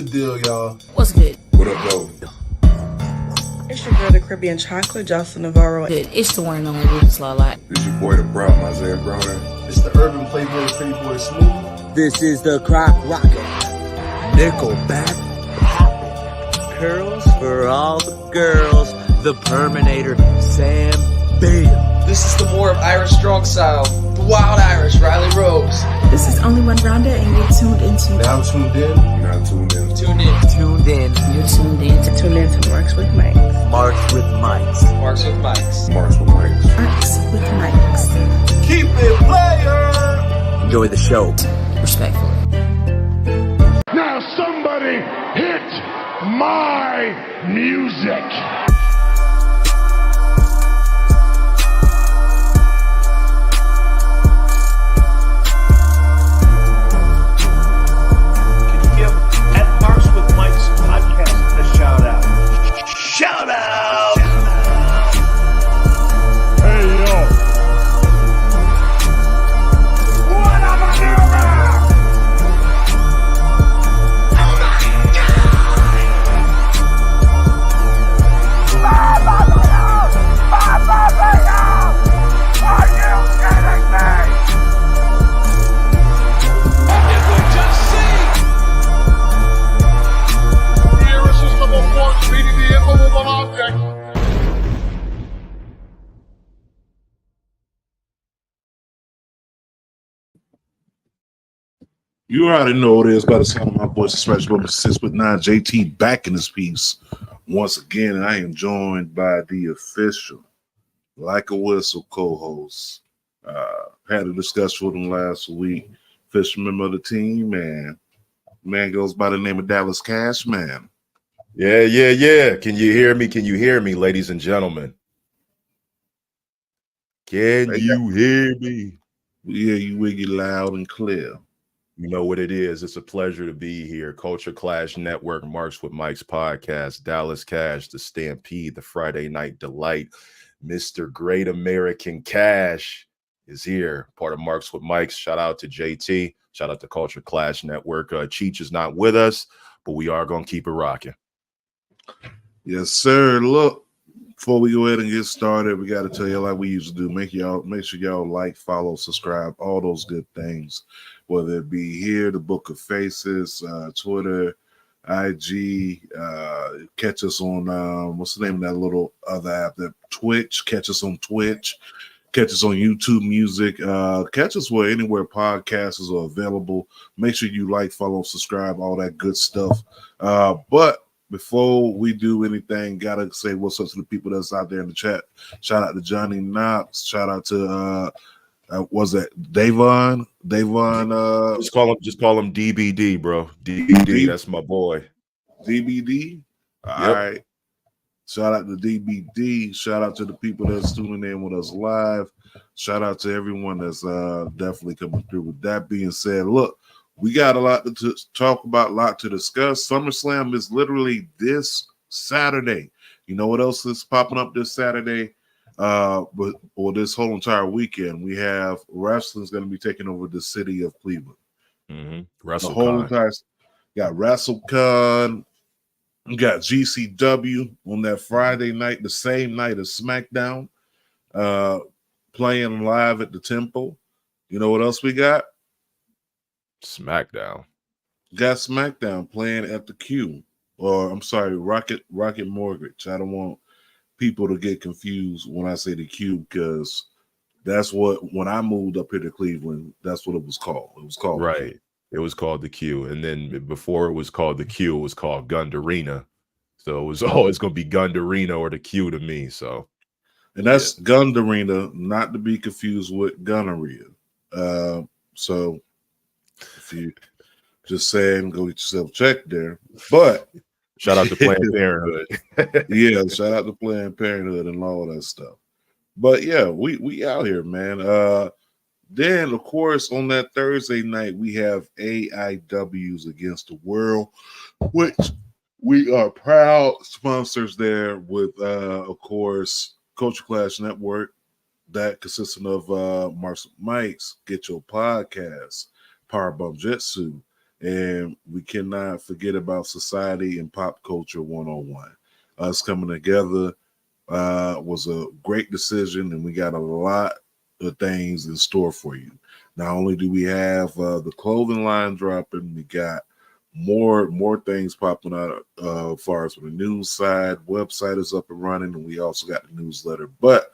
deal, y'all? What's good? What up, though? It's your girl, the Caribbean Chocolate, Jocelyn Navarro. Good. It's the one and only Rufus Lawlott. It's your boy, the problem, Isaiah Browner. It's the urban playboy, pretty boy Smooth. This is the Croc Rocket. Nickelback poppin'. Curls for all the girls. The Perminator, Sam Bam. This is the more of Irish strong style. The Wild Irish, Riley Rose. This is Only One Rhonda, and you're tuned into. Now tuned in. You're not tuned in. Tune in. Tuned in. You're tuned in to Tune in to Marks with Mike. Marks with Mics. Marks with Mics. Marks with Mics. Marks with Mikes. Keep it player. Enjoy the show. respectfully. Now somebody hit my music. Can you give at Marks with Mike's podcast a shout out? Shout out! Hey yo! What am I doing now? Are you kidding me? Did we just see the irresistible force meeting the immovable object? You already know what it is by the sound of my voice, especially number 6'9" JT back in this piece once again. And I am joined by the official Like a Whistle co-host. Had a discussion with him last week. Official member of the team, man goes by the name of Dallas Cash, man. Yeah. Can you hear me? Can you hear me, ladies and gentlemen? Can you hear me? Yeah, you wiggy loud and clear. You know what it is. It's a pleasure to be here. Culture Clash Network, Marks with Mike's podcast, Dallas Cash, the Stampede, the Friday Night Delight. Mr. Great American Cash is here, part of Marks with Mike's. Shout out to JT. Shout out to Culture Clash Network. Cheech is not with us, but we are going to keep it rocking. Yes, sir. Look, before we go ahead and get started, we got to tell you like we used to do. Make sure y'all like, follow, subscribe, all those good things. Whether it be here, the Book of Faces, Twitter, IG, catch us on what's the name of that little other app? That Twitch. Catch us on Twitch. Catch us on YouTube Music. Catch us anywhere podcasts are available. Make sure you like, follow, subscribe, all that good stuff. But before we do anything, gotta say what's up to the people that's out there in the chat. Shout out to Johnny Knox. Shout out to was that Davon? Just call him DBD, bro. DBD, that's my boy. DBD. All right. Shout out to DBD. Shout out to the people that's tuning in with us live. Shout out to everyone that's definitely coming through. With that being said, look, we got a lot to talk about, a lot to discuss. SummerSlam is literally this Saturday. You know what else is popping up this Saturday? Or this whole entire weekend, we have wrestling's going to be taking over the city of Cleveland. Mm-hmm. The whole entire got WrestleCon, we got GCW on that Friday night, the same night as SmackDown, playing live at the Temple. You know what else we got? SmackDown. Got SmackDown playing at the Q, or I'm sorry, Rocket Mortgage. I don't want people to get confused when I say the Q, because that's what, when I moved up here to Cleveland, that's what it was called. It was called right. It was called the Q, and then before it was called the Q, it was called Gund Arena. So it was always going to be Gund Arena or the Q to me. So, and that's Gund Arena, not to be confused with gonorrhea. So if you just saying, go get yourself checked there, but. Shout out to Planned Parenthood. Yeah, shout out to Planned Parenthood and all that stuff. But yeah, we out here, man. Then, of course, on that Thursday night, we have AIW's Against the World, which we are proud sponsors there with, of course, Culture Clash Network. That consisting of Marks with Mike's, Get Your Podcast, Powerbomb Jetsu, And we cannot forget about society and pop culture 101. Us coming together was a great decision, and we got a lot of things in store for you. Not only do we have the clothing line dropping, we got more things popping out as far as from the news side. Website is up and running, and we also got the newsletter. But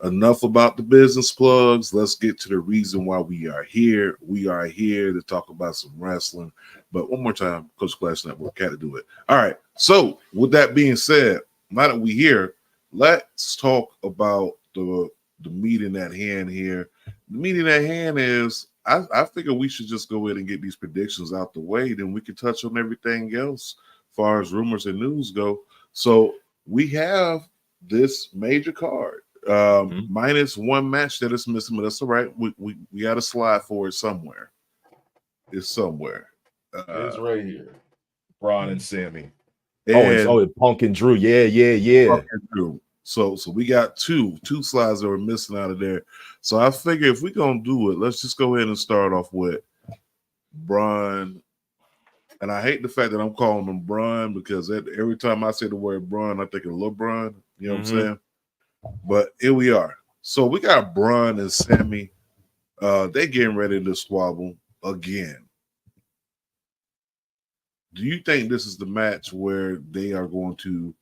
enough about the business plugs. Let's get to the reason why we are here. We are here to talk about some wrestling. But one more time, Coach Clash Network, had to do it. All right. So with that being said, now that we're here, let's talk about the meeting at hand here. The meeting at hand is, I figure we should just go ahead and get these predictions out the way. Then we can touch on everything else as far as rumors and news go. So we have this major card. Minus one match that is missing, but that's all right. We got to slide for it somewhere. It's somewhere. It's right here. Braun and Sammy. And Punk and Drew. Yeah. Punk and Drew. So we got two slides that were missing out of there. So I figure if we're gonna do it, let's just go ahead and start off with Braun. And I hate the fact that I'm calling him Braun because every time I say the word Braun, I think of LeBron. You know what I'm saying? But here we are. So we got Braun and Sammy. They getting ready to squabble again. Do you think this is the match where they are going to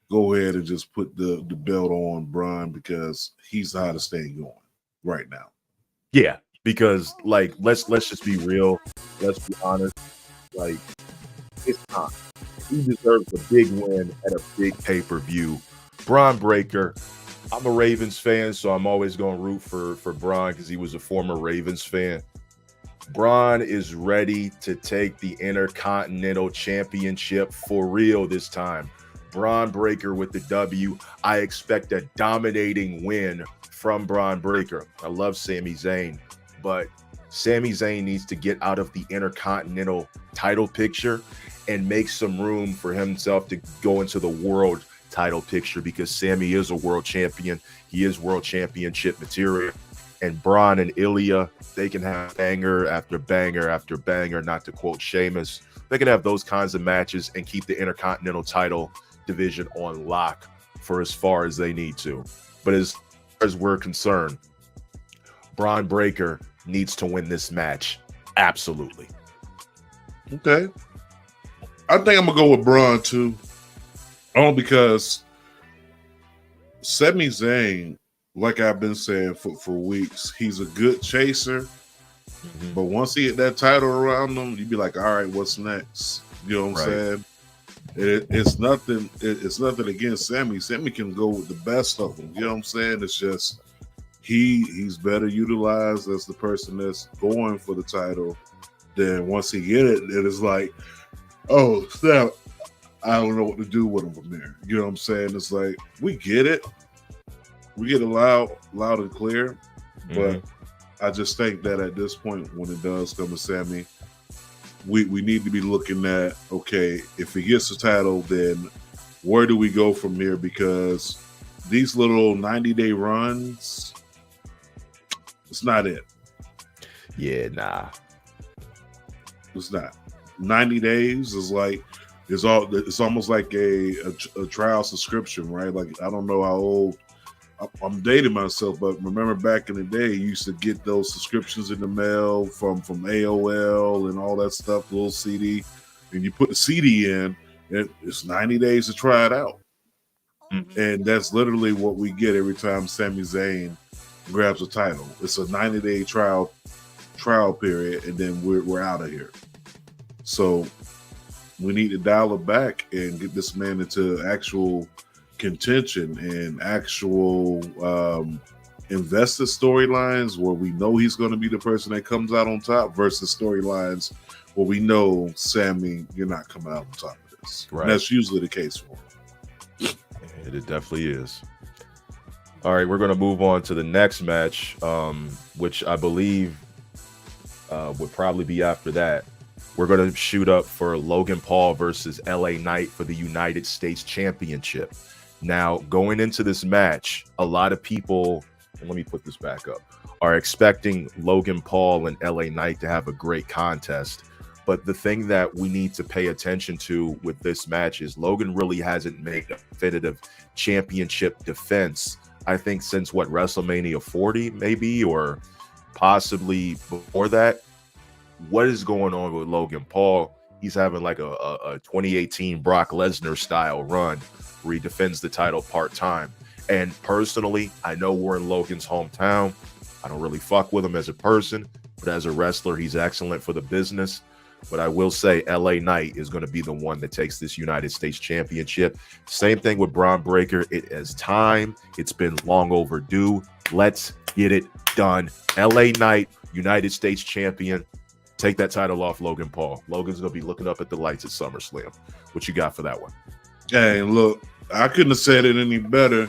go ahead and just put the belt on Braun because he's the hottest thing going right now? Yeah, because like let's just be real. Let's be honest. Like it's time. He deserves a big win at a big pay-per-view. Braun Breaker. I'm a Ravens fan, so I'm always going to root for Braun because he was a former Ravens fan. Braun is ready to take the Intercontinental Championship for real this time. Braun Breaker with the W. I expect a dominating win from Braun Breaker. I love Sami Zayn, but Sami Zayn needs to get out of the Intercontinental title picture and make some room for himself to go into the world title picture because Sammy is a world champion. He is world championship material. And Braun and Ilya, they can have banger after banger after banger, not to quote Sheamus. They can have those kinds of matches and keep the Intercontinental title division on lock for as far as they need to. But as far as we're concerned, Braun Breaker needs to win this match. Absolutely. Okay. I think I'm going to go with Braun too. Only because Sami Zayn, like I've been saying for weeks, he's a good chaser. But once he hit that title around him, you'd be like, all right, what's next? You know what I'm saying? It's nothing against Sammy. Sammy can go with the best of them. You know what I'm saying? It's just he's better utilized as the person that's going for the title. Then once he get it, it is like, oh snap, I don't know what to do with him from there. You know what I'm saying? It's like we get it. We get it loud and clear. But I just think that at this point, when it does come to Sammy, we need to be looking at, okay, if he gets the title, then where do we go from here? Because these little 90-day runs, it's not it. Yeah, nah. It's not. 90 days is like, it's almost like a trial subscription, right? Like, I don't know how old, I'm dating myself, but remember back in the day, you used to get those subscriptions in the mail from AOL and all that stuff, little CD, and you put the CD in, and it's 90 days to try it out. And that's literally what we get every time Sami Zayn grabs a title. It's a 90-day trial period, and then we're out of here. So we need to dial it back and get this man into actual contention and actual invested storylines where we know he's going to be the person that comes out on top versus storylines where we know, Sammy, you're not coming out on top of this. Right. And that's usually the case for him. It definitely is. All right, we're going to move on to the next match, which I believe would probably be after that. We're going to shoot up for Logan Paul versus LA Knight for the United States Championship. Now, going into this match, a lot of people, and let me put this back up, are expecting Logan Paul and LA Knight to have a great contest. But the thing that we need to pay attention to with this match is Logan really hasn't made a definitive championship defense, I think, since what, WrestleMania 40 maybe, or possibly before that. What is going on with Logan Paul? He's having like a 2018 Brock Lesnar style run where he defends the title part-time. And personally, I know we're in Logan's hometown. I don't really fuck with him as a person, but as a wrestler, he's excellent for the business. But I will say LA Knight is going to be the one that takes this United States Championship. Same thing with Braun Breaker. It is time. It's been long overdue. Let's get it done. LA Knight, United States Champion. Take that title off Logan Paul. Logan's going to be looking up at the lights at SummerSlam. What you got for that one? Hey, look, I couldn't have said it any better.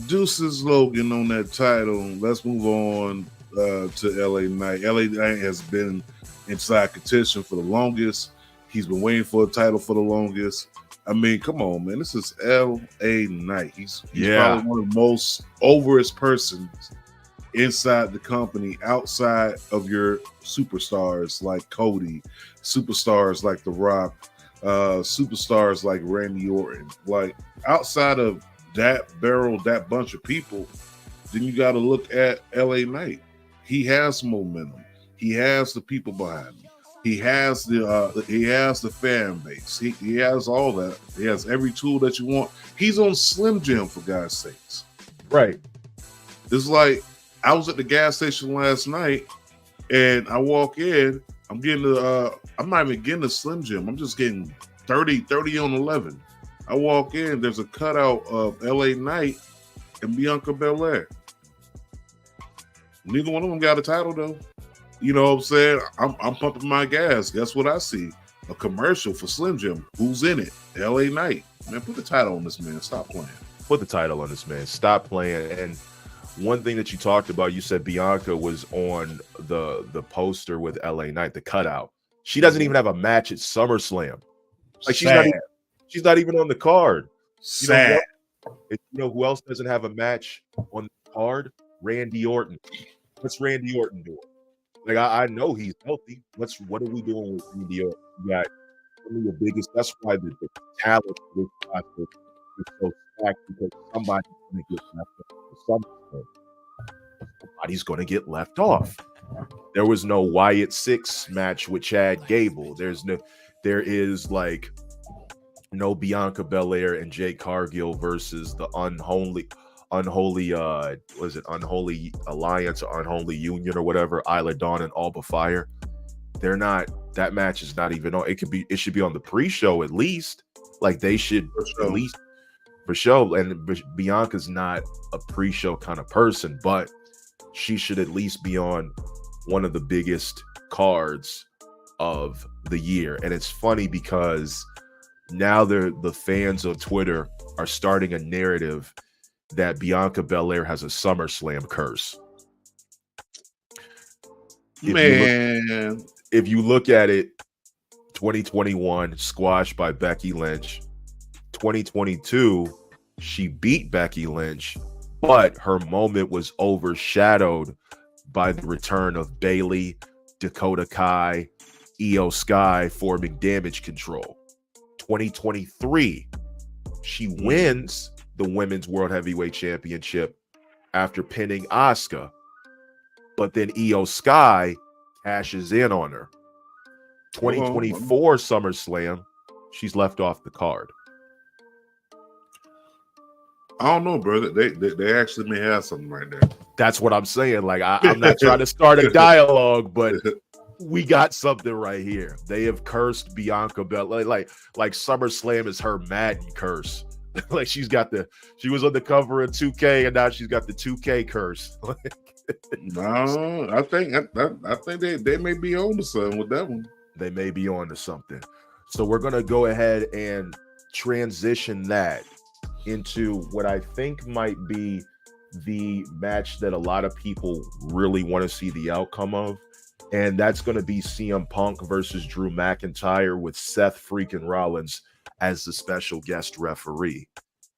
Deuces Logan on that title. Let's move on to LA Knight. LA Knight has been inside contention for the longest. He's been waiting for a title for the longest. I mean, come on, man. This is LA Knight. He's probably one of the most overest persons inside the company, outside of your superstars like Cody, superstars like The Rock, superstars like Randy Orton. Like, outside of that bunch of people, then you got to look at LA Knight. He has momentum. He has the people behind him. He has the fan base. He has all that. He has every tool that you want. He's on Slim Jim, for God's sakes. Right. It's like, I was at the gas station last night, and I walk in. I'm not even getting a Slim Jim. I'm just getting 30 on 11. I walk in. There's a cutout of LA Knight and Bianca Belair. Neither one of them got a title, though. You know what I'm saying? I'm pumping my gas. Guess what I see? A commercial for Slim Jim. Who's in it? LA Knight. Man, put the title on this man. Stop playing. Put the title on this man. Stop playing. And one thing that you talked about, you said Bianca was on the poster with LA Knight, the cutout. She doesn't even have a match at SummerSlam. Like, she's not even on the card. Sad. You know who else doesn't have a match on the card? Randy Orton. What's Randy Orton doing? Like, I know he's healthy. What are we doing with Randy Orton? You got one of the biggest. That's why the talent of this roster is so stacked, because somebody's going to get left off. Somebody's going to get left off. There was no Wyatt Six match with Chad Gable. There is like no Bianca Belair and Jade Cargill versus the unholy unholy alliance or unholy union or whatever, Isla Dawn and Alba Fire. They're not, that match is not even on. It should be on the pre-show at least. Like, they should at least for show. And Bianca's not a pre-show kind of person, but she should at least be on one of the biggest cards of the year. And it's funny because now the fans on Twitter are starting a narrative that Bianca Belair has a SummerSlam curse. If you look at it, 2021 squashed by Becky Lynch. 2022, she beat Becky Lynch, but her moment was overshadowed by the return of Bayley, Dakota Kai, Io Sky forming Damage Control. 2023, she wins the Women's World Heavyweight Championship after pinning Asuka, but then Io Sky cashes in on her. 2024 SummerSlam, she's left off the card. I don't know, brother. They actually may have something right there. That's what I'm saying. Like, I'm not trying to start a dialogue, but we got something right here. They have cursed Bianca Belair. Like SummerSlam is her Madden curse. Like, she was on the cover of 2K, and now she's got the 2K curse. No, I think they may be on to something with that one. They may be on to something. So we're gonna go ahead and transition that into what I think might be the match that a lot of people really want to see the outcome of, and that's going to be CM Punk versus Drew McIntyre with Seth freaking Rollins as the special guest referee.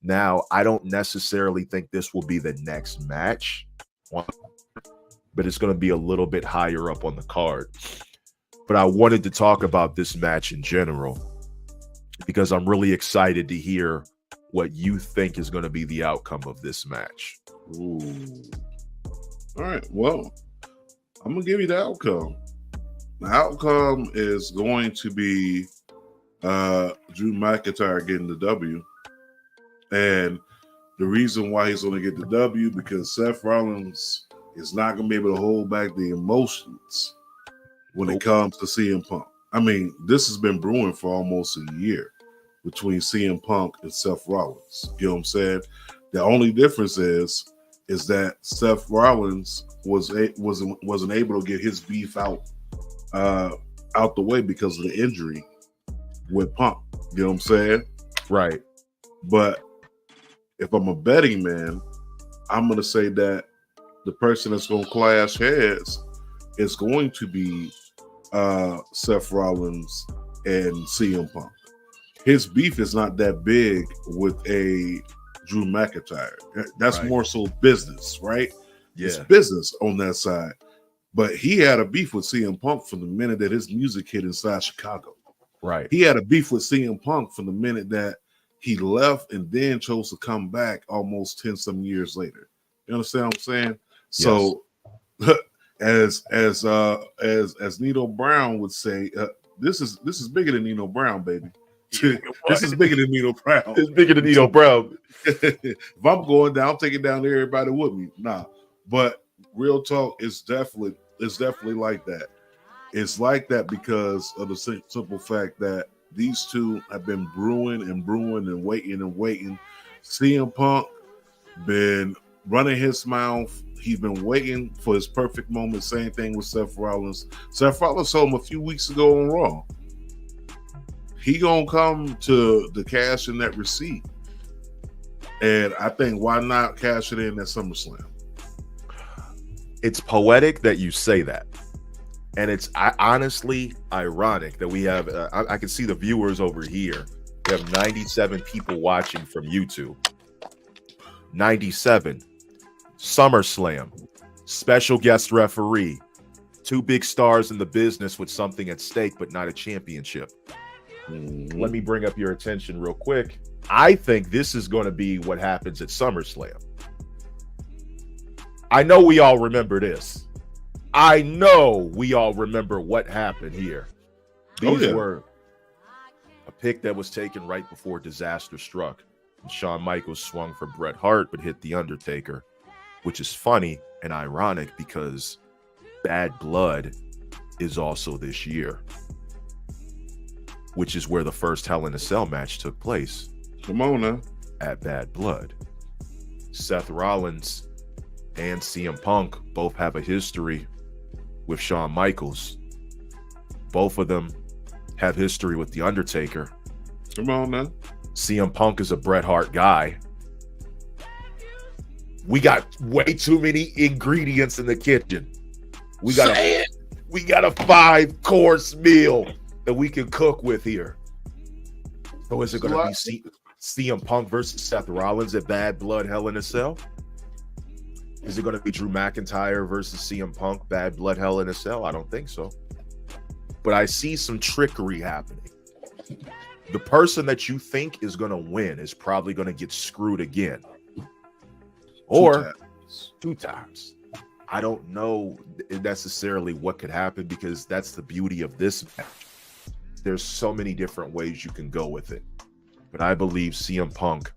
Now, I don't necessarily think this will be the next match, but it's going to be a little bit higher up on the card. but I wanted to talk about this match in general because I'm really excited to hear what you think is going to be the outcome of this match. Ooh. All right. Well, I'm gonna give you the outcome. The outcome is going to be Drew McIntyre getting the W, and the reason why he's going to get the W because Seth Rollins is not going to be able to hold back the emotions when it comes to CM Punk. I mean, this has been brewing for almost a year between CM Punk and Seth Rollins. You know what I'm saying? The only difference is that Seth Rollins wasn't able to get his beef out the way because of the injury with Punk. You know what I'm saying? Right. But if I'm a betting man, I'm going to say that the person that's going to clash heads is going to be Seth Rollins and CM Punk. His beef is not that big with a Drew McIntyre. That's more so business, right? Yeah. It's business on that side. But he had a beef with CM Punk from the minute that his music hit inside Chicago. Right. He had a beef with CM Punk from the minute that he left and then chose to come back almost 10 some years later. You understand what I'm saying? Yes. So as Nino Brown would say, this is bigger than Nino Brown, baby. This is bigger than Nino Brown. It's bigger than Nino Brown. If I'm going down, I'm taking down everybody with me. Nah. But real talk, it's definitely like that. It's like that because of the simple fact that these two have been brewing and waiting and waiting. CM Punk been running his mouth. He's been waiting for his perfect moment. Same thing with Seth Rollins. Seth Rollins told him a few weeks ago on Raw. He gonna come to the cash in that receipt. And I think why not cash it in at SummerSlam? It's poetic that you say that. And it's honestly ironic that we have, I can see the viewers over here. We have 97 people watching from YouTube. 97. SummerSlam. Special guest referee. 2 big stars in the business with something at stake, but not a championship. Let me bring up your attention real quick. I think this is going to be what happens at SummerSlam. I know we all remember this. I know we all remember what happened here. These were a pick that was taken right before disaster struck. And Shawn Michaels swung for Bret Hart, but hit The Undertaker, which is funny and ironic because Bad Blood is also this year, which is where the first Hell in a Cell match took place. Come on now. At Bad Blood. Seth Rollins and CM Punk both have a history with Shawn Michaels. Both of them have history with The Undertaker. Come on now. CM Punk is a Bret Hart guy. We got way too many ingredients in the kitchen. We got a 5-course meal that we can cook with here. So is it going to be CM Punk versus Seth Rollins at Bad Blood Hell in a Cell? Is it going to be Drew McIntyre versus CM Punk Bad Blood Hell in a Cell? I don't think so. But I see some trickery happening. The person that you think is going to win is probably going to get screwed again. Or 2 times. I don't know necessarily what could happen because that's the beauty of this match. There's so many different ways you can go with it. But I believe CM Punk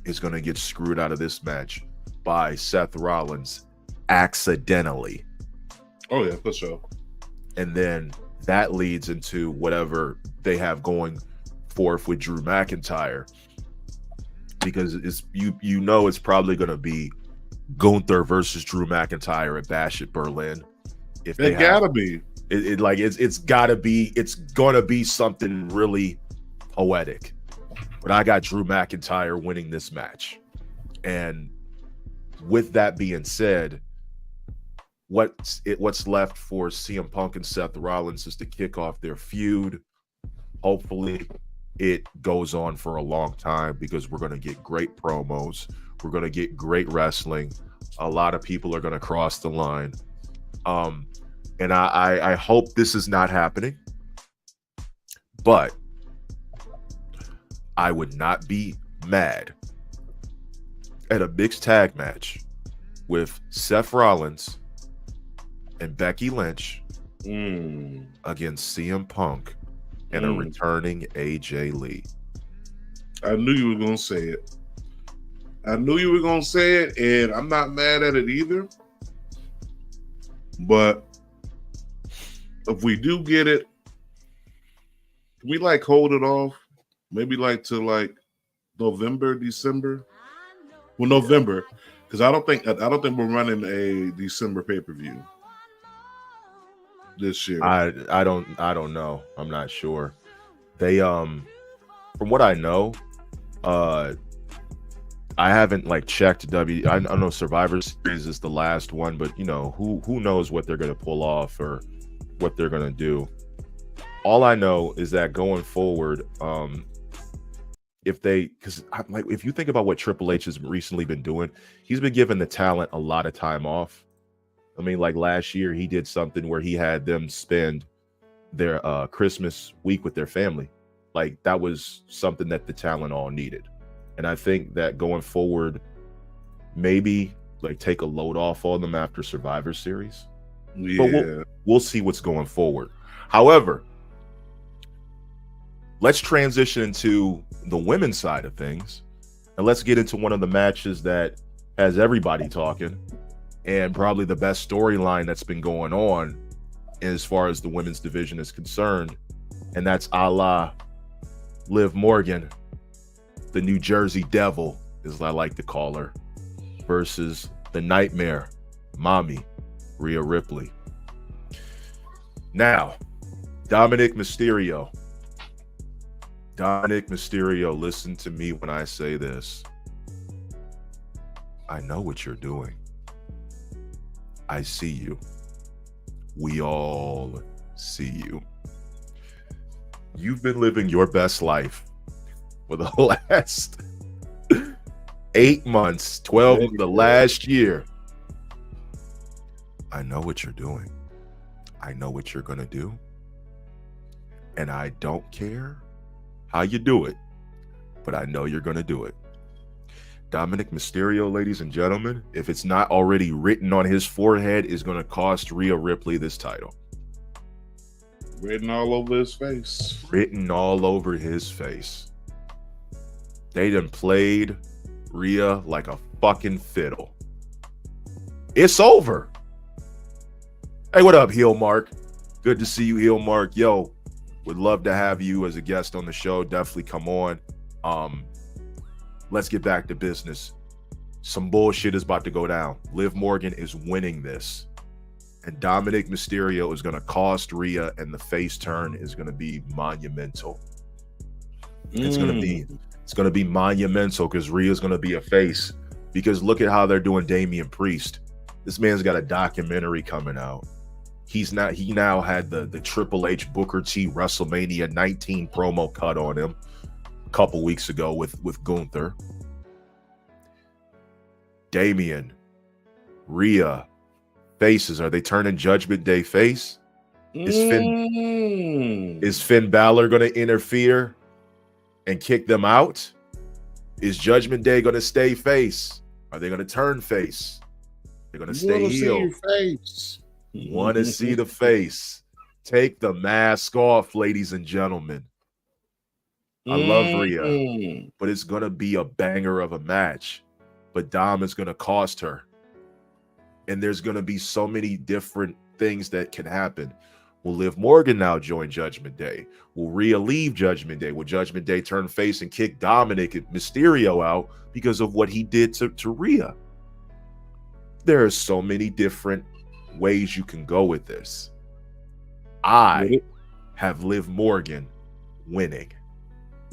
is going to get screwed out of this match by Seth Rollins accidentally. Oh, yeah, for sure. And then that leads into whatever they have going forth with Drew McIntyre. Because it's it's probably going to be Gunther versus Drew McIntyre at Bash at Berlin. If they gotta be. It's gonna be something really poetic. But I got Drew McIntyre winning this match. And with that being said, what's left for CM Punk and Seth Rollins is to kick off their feud. Hopefully it goes on for a long time because we're going to get great promos. We're going to get great wrestling. A lot of people are going to cross the line. And I hope this is not happening. But I would not be mad at a mixed tag match with Seth Rollins and Becky Lynch against CM Punk and a returning AJ Lee. I knew you were going to say it. And I'm not mad at it either. But if we do get it, can we like hold it off? Maybe like to like November, December? Well, November, because I don't think we're running a December pay-per-view this year. I don't know. I'm not sure. They from what I know, I haven't like checked I know Survivor Series is the last one, but you know, who knows what they're gonna pull off or what they're gonna do. All I know is that going forward, if you think about what Triple H has recently been doing, he's been giving the talent a lot of time off. I mean, like last year, he did something where he had them spend their Christmas week with their family. Like that was something that the talent all needed. And I think that going forward, maybe like take a load off on them after Survivor Series. Yeah. But we'll see what's going forward. However, let's transition into the women's side of things. And let's get into one of the matches that has everybody talking and probably the best storyline that's been going on as far as the women's division is concerned. And that's a la Liv Morgan, the New Jersey Devil, as I like to call her, versus the Nightmare, Mommy, Rhea Ripley. Now, Dominic Mysterio, listen to me when I say this. I know what you're doing. I see you. We all see you. You've been living your best life for the last 8 months, 12 of the last year. I know what you're doing. I know what you're going to do. And I don't care how you do it, but I know you're going to do it. Dominic Mysterio, ladies and gentlemen, if it's not already written on his forehead, is going to cost Rhea Ripley this title. Written all over his face. Written all over his face. They done played Rhea like a fucking fiddle. It's over. Hey, what up, Heel Mark? Good to see you, Heel Mark. Yo, would love to have you as a guest on the show. Definitely come on. Let's get back to business. Some bullshit is about to go down. Liv Morgan is winning this. And Dominic Mysterio is going to cost Rhea, and the face turn is going to be monumental. It's going to be monumental because Rhea's going to be a face. Because look at how they're doing Damian Priest. This man's got a documentary coming out. He now had the Triple H Booker T WrestleMania 19 promo cut on him a couple weeks ago with Gunther. Damian, Rhea, faces. Are they turning Judgment Day face? Is Finn Balor going to interfere and kick them out? Is Judgment Day going to stay face? Are they going to turn face? They're going to stay heel. Want to see the face. Take the mask off, ladies and gentlemen. I love Rhea, but it's going to be a banger of a match. But Dom is going to cost her. And there's going to be so many different things that can happen. Will Liv Morgan now join Judgment Day? Will Rhea leave Judgment Day? Will Judgment Day turn face and kick Dominic Mysterio out because of what he did to Rhea? There are so many different ways you can go with this. I have Liv Morgan winning.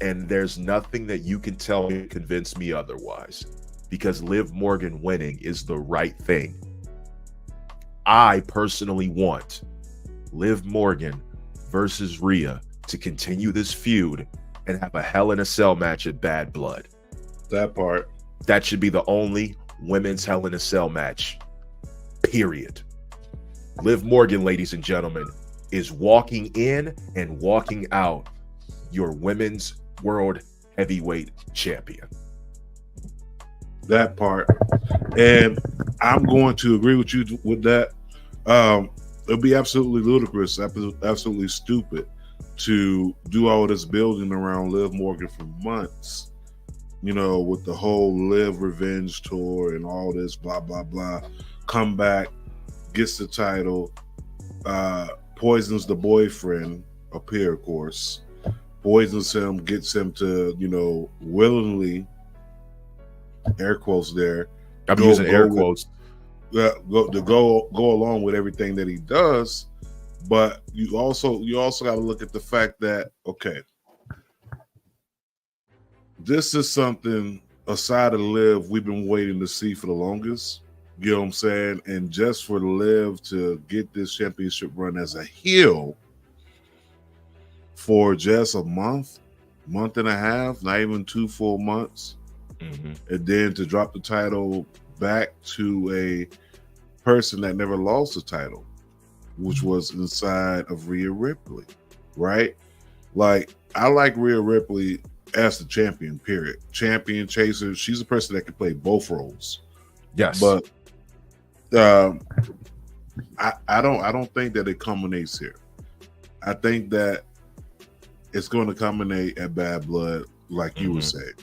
And there's nothing that you can tell me to convince me otherwise. Because Liv Morgan winning is the right thing. I personally want Liv Morgan versus Rhea to continue this feud and have a Hell in a Cell match at Bad Blood. That part. That should be the only women's Hell in a Cell match. Period. Liv Morgan, ladies and gentlemen, is walking in and walking out your women's world heavyweight champion. That part. And I'm going to agree with you with that. It'd be absolutely ludicrous, absolutely stupid to do all this building around Liv Morgan for months, you know, with the whole Liv Revenge tour and all this blah, blah, blah. Come back, gets the title, poisons the boyfriend up here, of course, poisons him, gets him to, you know, willingly, air quotes there. I'm using air quotes. Go along with everything that he does, but you also got to look at the fact that, okay, this is something aside of Liv we've been waiting to see for the longest. You know what I'm saying? And just for Liv to get this championship run as a heel for just a month and a half, not even 2 full months, and then to drop the title back to a person that never lost the title, which was inside of Rhea Ripley, right? Like, I like Rhea Ripley as the champion, period. Champion, chaser. She's a person that can play both roles. Yes. But I don't think that it culminates here. I think that it's going to culminate at Bad Blood, like you were saying.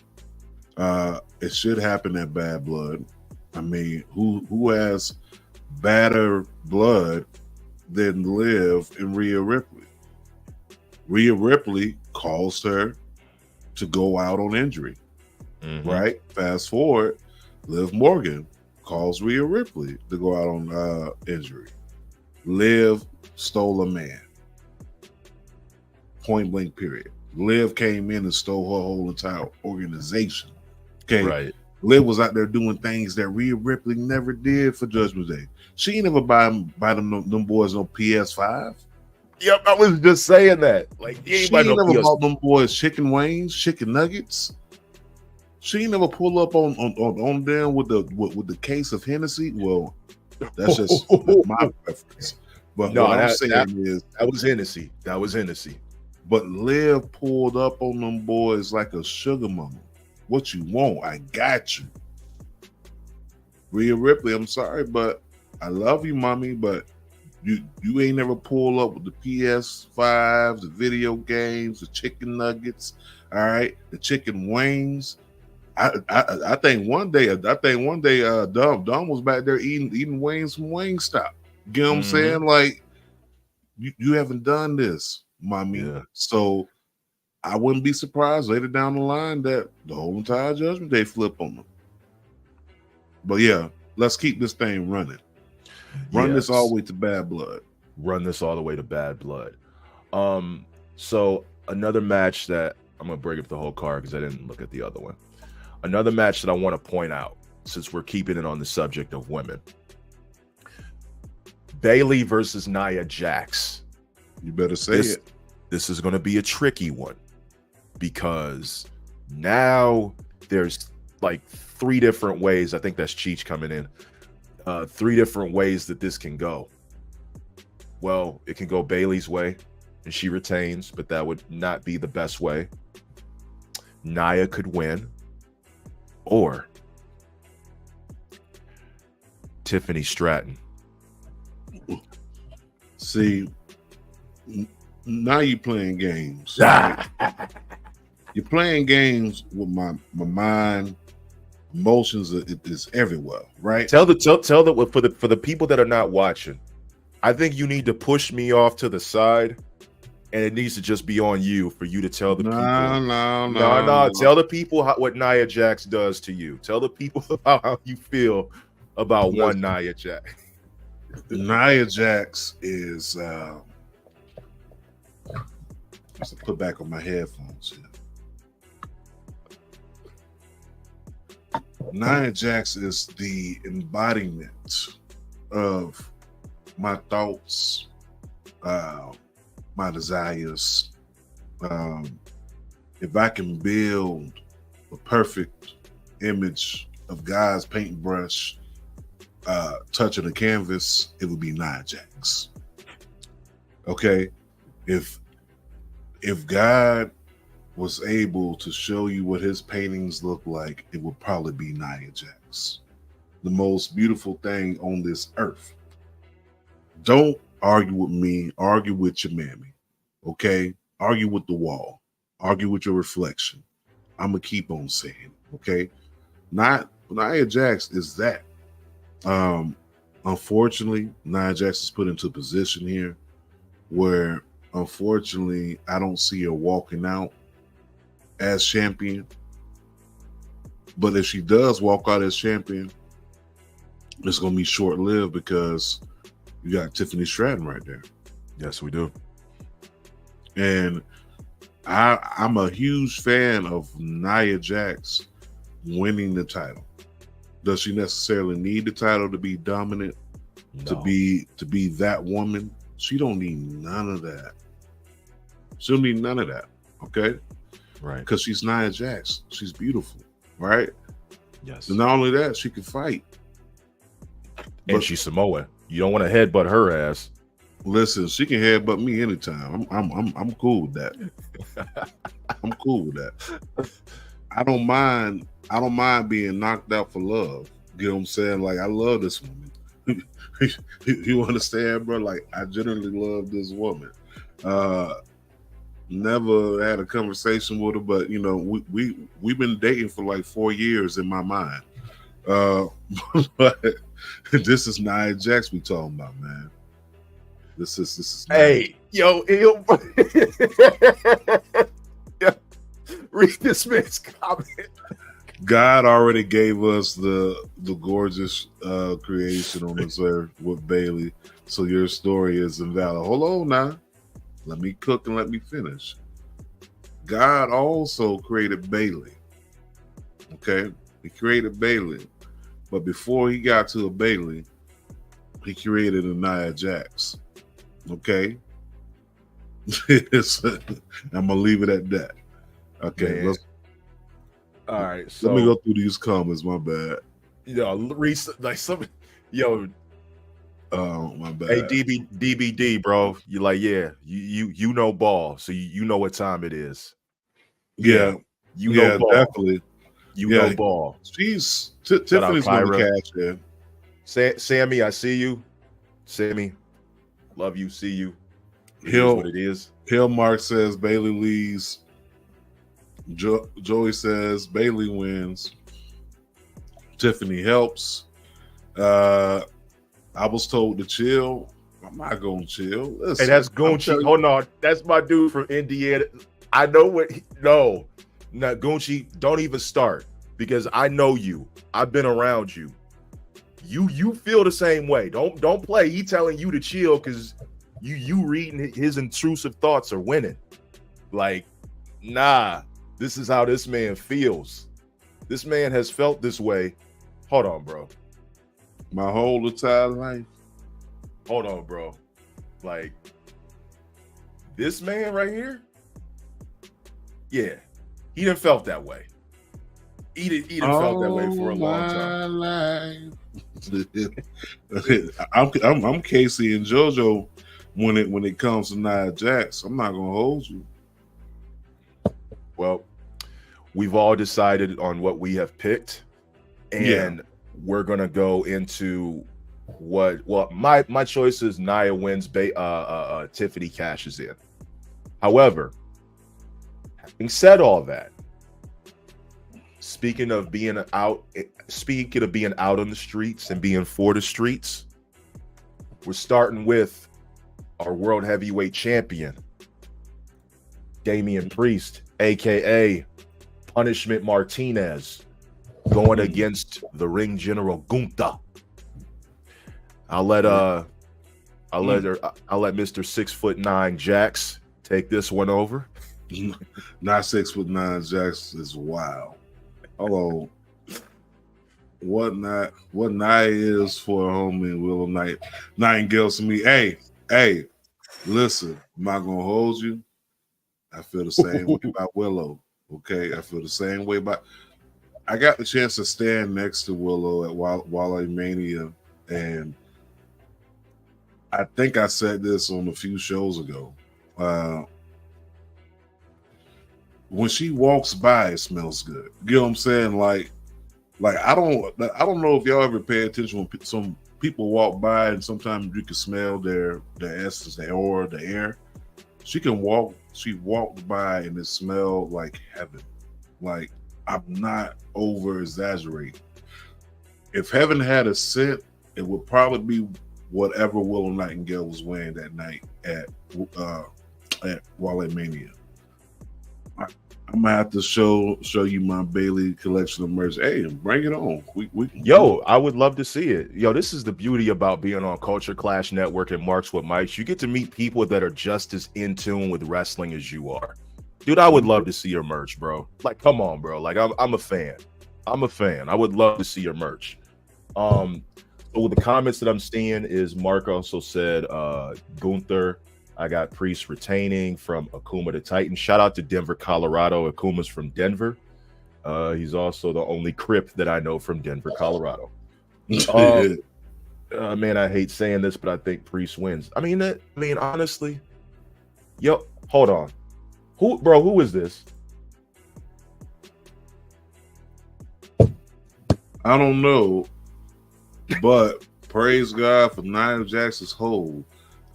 It should happen at Bad Blood. I mean, who has badder blood than Liv and Rhea Ripley? Rhea Ripley caused her to go out on injury, right? Fast forward, Liv Morgan caused Rhea Ripley to go out on injury. Liv stole a man. Point blank, period. Liv came in and stole her whole entire organization. Okay, right. Liv was out there doing things that Rhea Ripley never did for Judgment Day. She ain't never buy them boys on PS5. Yep, I was just saying that. Like, she ain't never bought them boys chicken wings, chicken nuggets. She ain't never pull up on them with the case of Hennessy. Well, that's just my preference. But no, what I'm saying is that was Hennessy. That was Hennessy. But Liv pulled up on them boys like a sugar mama. What you want? I got you. Rhea Ripley, I'm sorry, but I love you, mommy, but you ain't never pull up with the PS5s, the video games, the chicken nuggets, all right, the chicken wings. I think one day Dom was back there eating wings from Wingstop. You know what I'm saying? Like, you haven't done this, mommy. Yeah. So I wouldn't be surprised later down the line that the whole entire Judgment Day flip on them. But yeah, let's keep this thing running. Run this all the way to Bad Blood. Run this all the way to Bad Blood. So another match that I'm gonna break up the whole card because I didn't look at the other one. Another match that I want to point out, since we're keeping it on the subject of women. Bayley versus Nia Jax. You better say it. This is going to be a tricky one because now there's like 3 different ways. I think that's Cheech coming in. 3 different ways that this can go. Well, it can go Bayley's way and she retains, but that would not be the best way. Nia could win, or Tiffany Stratton. See, now you're playing games. Right? You're playing games with my mind. Emotions is everywhere, right? Tell the for the people that are not watching, I think you need to push me off to the side, and it needs to just be on you for you to tell the people. No. Tell the people what Nia Jax does to you. Tell the people about how you feel about one Nia Jax. Nia Jax is. Let's put back on my headphones here. Nia Jax is the embodiment of my thoughts, my desires. If I can build a perfect image of God's paintbrush touching a canvas, it would be Nia Jax. Okay, if God was able to show you what his paintings look like, it would probably be Nia Jax. The most beautiful thing on this earth. Don't argue with me, argue with your mammy. Okay? Argue with the wall. Argue with your reflection. I'm gonna keep on saying, okay? Not Nia Jax is that. Unfortunately, Nia Jax is put into a position here where unfortunately I don't see her walking out as champion. But if she does walk out as champion, it's gonna be short-lived because you got Tiffany Stratton right there. Yes, we do. And I'm a huge fan of Nia Jax winning the title. Does she necessarily need the title to be dominant, to be that woman? She don't need none of that. She don't need none of that. Okay? Right. Because she's Nia Jax. She's beautiful. Right? Yes. And not only that, she can fight. And she's Samoan. You don't want to headbutt her ass. Listen, she can headbutt me anytime. I'm cool with that. I'm cool with that. I don't mind being knocked out for love. You know what I'm saying? Like, I love this woman. You understand, bro? Like, I generally love this woman. Never had a conversation with her, but you know, we've been dating for like 4 years in my mind. But this is Nia Jax we talking about, man. This is hey, yo, read this man's comment. God already gave us the gorgeous creation on this earth with Bailey, so your story is invalid. Hold on now. Let me cook and let me finish. God also created Bailey. Okay? He created Bailey. But before he got to a Bailey, he created a Nia Jax. Okay? I'm gonna leave it at that. Okay, all right. So let me go through these comments. My bad. Oh, my bad. Hey, DBD, bro. You like, yeah, you know ball, so you know what time it is. Yeah, you know ball. Definitely. You know ball. She's Tiffany's gonna cash in. Sammy, I see you. Sammy, love you, see you. Hill, what it is. Hill Mark says Bailey leads. Joey says Bailey wins. Tiffany helps. I was told to chill. I'm not gonna chill. Listen, hey, that's Gucci. Hold on, that's my dude from Indiana. I know what. No, Gucci. Don't even start because I know you. I've been around you. You feel the same way. Don't play. He telling you to chill because you reading his intrusive thoughts are winning. Like, nah. This is how this man feels. This man has felt this way. Hold on, bro. My whole entire life. Hold on, bro. Like, this man right here, yeah, he done felt that way. He done felt that way for a long time. I'm Casey and JoJo when it comes to Nia Jax. I'm not gonna hold you. Well, we've all decided on what we have picked, and we're gonna go into my choice is Nia wins, Tiffany cashes in. However, having said all that, speaking of being out on the streets and being for the streets, we're starting with our world heavyweight champion, Damian Priest, aka Punishment Martinez, going against the ring general Gunther. I'll let Mr. 6'9" Jax take this one over. Not 6'9" Jax is wild. Hello. What Nia is for a homie in Willow Nightingale to me. Hey, listen, I'm not gonna hold you. I feel the same way about Willow. Okay, I feel the same way about. I got the chance to stand next to Willow at Wale Mania, and I think I said this on a few shows ago. when she walks by, it smells good. You know what I'm saying? Like I don't know if y'all ever pay attention when some people walk by and sometimes you can smell their essence, their aura, the air. She walked by and it smelled like heaven. Like, I'm not over exaggerating. If heaven had a scent, it would probably be whatever Willow Nightingale was wearing that night at Wale Mania. I'm gonna have to show you my Bailey collection of merch. Hey, bring it on. Yo, I would love to see it. Yo, this is the beauty about being on Culture Clash Network and Marks with Mike's. You get to meet people that are just as in tune with wrestling as you are. Dude, I would love to see your merch, bro. Like, come on, bro. Like, I'm a fan. I'm a fan. I would love to see your merch. So the comments that I'm seeing is Mark also said Gunther. I got Priest retaining from Akuma the Titan. Shout out to Denver, Colorado. Akuma's from Denver. He's also the only Crip that I know from Denver, Colorado. Man, I hate saying this, but I think Priest wins. I mean, honestly, yo, hold on. Who is this? I don't know, but praise God for Nia Jax's hold.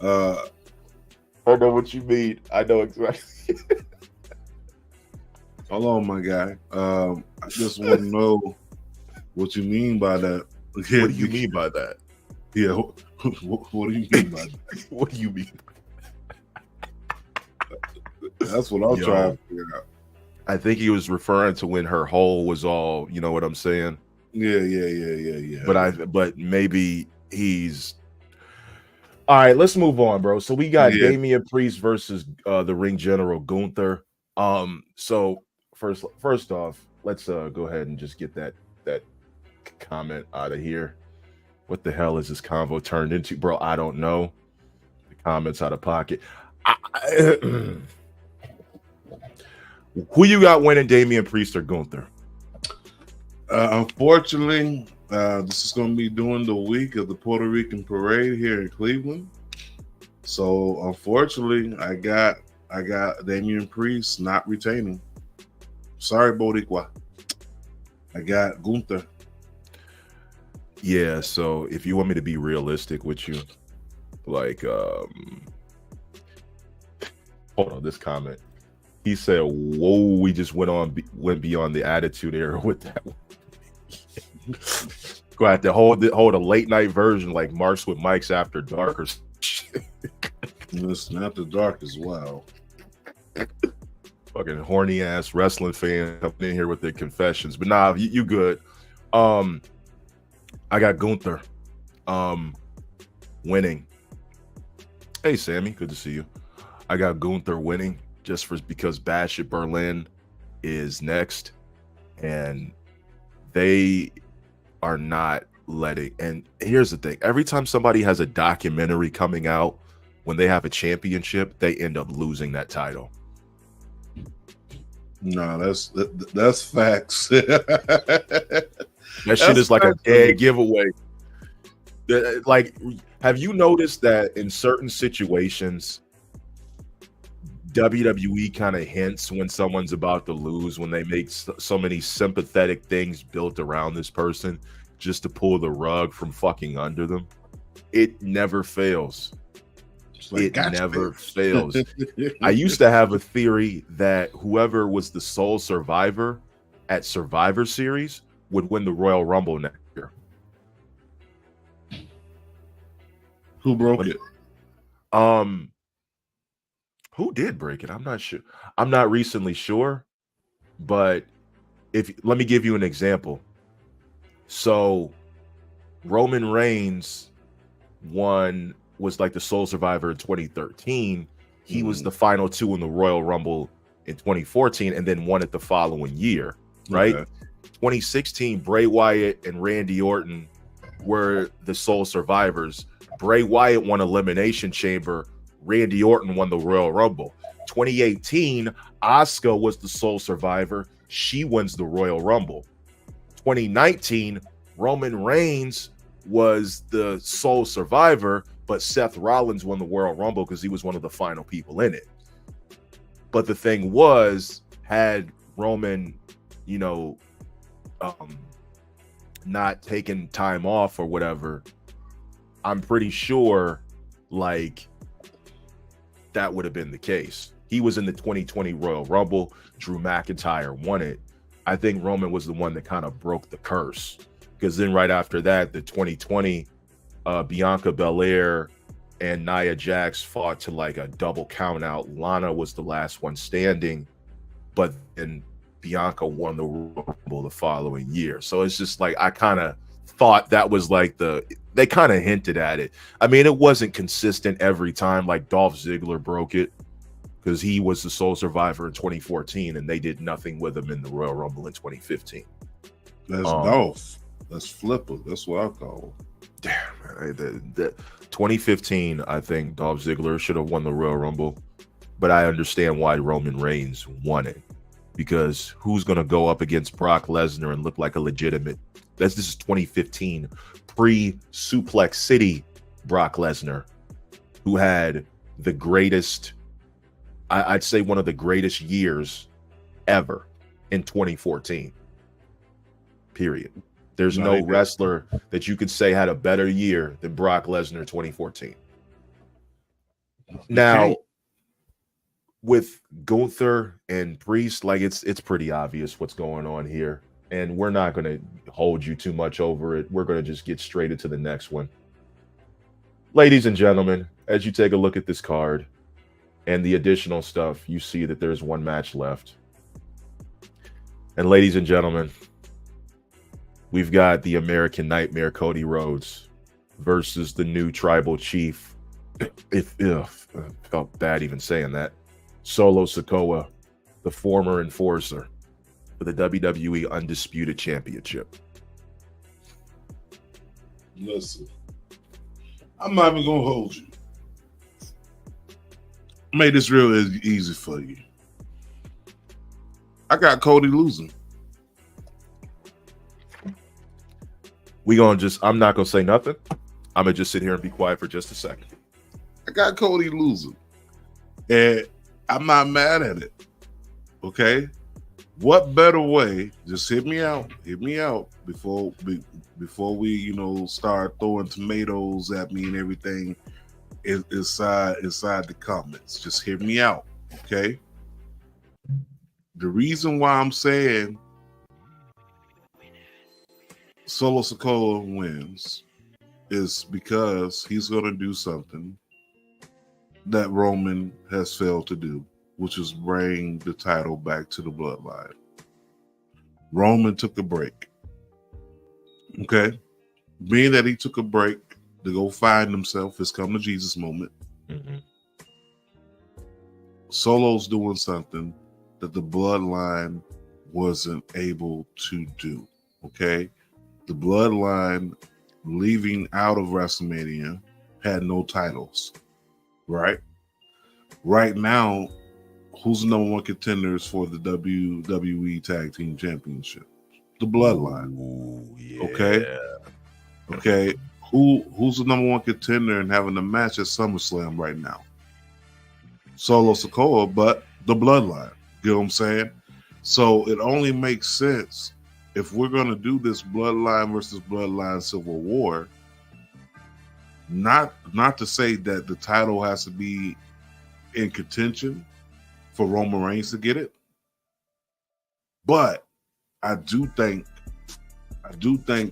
I know what you mean. I know exactly. Hold on, my guy. I just want to know what you mean by that. What do you mean by that? Yeah, what do you mean by that? What do you mean? That's what I'm trying to figure out. I think he was referring to when her hole was all, you know what I'm saying? Yeah. But maybe he's all right. Let's move on, bro. So we got Damian Priest versus the Ring General Gunther. So first off, let's go ahead and just get that comment out of here. What the hell is this convo turned into, bro? I don't know. The comments out of pocket. Who you got winning, Damian Priest or Gunther? Unfortunately, this is going to be during the week of the Puerto Rican parade here in Cleveland. So unfortunately, I got Damian Priest not retaining. Sorry, Boricua. I got Gunther. Yeah, so if you want me to be realistic with you, like, hold on, this comment. He said, "Whoa, we just went beyond the attitude era with that one." Go have to hold a late night version like Marks with Mike's After Dark or shit. Listen, After Dark as well. Fucking horny ass wrestling fan coming in here with their confessions, but nah, you good. I got Gunther winning. Hey Sammy, good to see you. I got Gunther winning just because Bash at Berlin is next, and they are not letting. And here's the thing: every time somebody has a documentary coming out when they have a championship, they end up losing that title. No, that's facts. That shit is like a dead giveaway. Like, have you noticed that in certain situations, WWE kind of hints when someone's about to lose when they make so many sympathetic things built around this person just to pull the rug from fucking under them? It never fails. It never fails. I used to have a theory that whoever was the sole survivor at Survivor Series would win the Royal Rumble next year. Who broke it? Who did break it? I'm not sure. I'm not recently sure, but let me give you an example. So Roman Reigns was like the sole survivor in 2013. He was the final two in the Royal Rumble in 2014 and then won it the following year, right? Okay. 2016, Bray Wyatt and Randy Orton were the sole survivors. Bray Wyatt won Elimination Chamber. Randy Orton won the Royal Rumble. 2018, Asuka was the sole survivor. She wins the Royal Rumble. 2019, Roman Reigns was the sole survivor, but Seth Rollins won the Royal Rumble because he was one of the final people in it. But the thing was, had Roman, you know, not taking time off or whatever, I'm pretty sure like that would have been the case. He was in the 2020 Royal Rumble. Drew McIntyre won it. I think Roman was the one that kind of broke the curse, because then right after that, the 2020 Bianca Belair and Nia Jax fought to like a double count out. Lana was the last one standing, but then Bianca won the Royal Rumble the following year. So it's just like, I kind of thought that was like they kind of hinted at it. I mean, it wasn't consistent every time. Like Dolph Ziggler broke it because he was the sole survivor in 2014 and they did nothing with him in the Royal Rumble in 2015. That's Dolph. That's Flipper. That's what I call him. Damn, the 2015, I think Dolph Ziggler should have won the Royal Rumble, but I understand why Roman Reigns won it, because who's going to go up against Brock Lesnar and look like a legitimate? This is 2015, pre-Suplex City Brock Lesnar, who had the greatest, I'd say one of the greatest years ever in 2014. Period. There's no wrestler that you could say had a better year than Brock Lesnar 2014. Now, with Gunther and Priest, like it's pretty obvious what's going on here, and we're not going to hold you too much over it. We're going to just get straight into the next one. Ladies and gentlemen, as you take a look at this card and the additional stuff, you see that there's one match left. And ladies and gentlemen, we've got the American Nightmare Cody Rhodes versus the new tribal chief. If felt bad even saying that. Solo Sikoa, the former enforcer for the WWE Undisputed Championship. Listen, I'm not even gonna hold you. Made this real easy for you. I got Cody losing. I'm not gonna say nothing. I'm gonna just sit here and be quiet for just a second. I got Cody losing, and I'm not mad at it. Okay, what better way? Just hit me out before we start throwing tomatoes at me and everything inside the comments. Just hear me out, okay? The reason why I'm saying Solo Sikoa wins is because he's going to do something that Roman has failed to do, which is bring the title back to the bloodline. Roman took a break. Okay? Being that he took a break to go find himself, his come to Jesus moment, Solo's doing something that the bloodline wasn't able to do. Okay? The bloodline leaving out of WrestleMania had no titles. Right? Right now, who's the number one contenders for the WWE Tag Team Championship? The Bloodline. Ooh, yeah. Okay. Who's the number one contender and having a match at SummerSlam right now? Solo Sikoa, but the Bloodline. You know what I'm saying? So it only makes sense if we're going to do this Bloodline versus Bloodline Civil War. Not to say that the title has to be in contention for Roman Reigns to get it, but I do think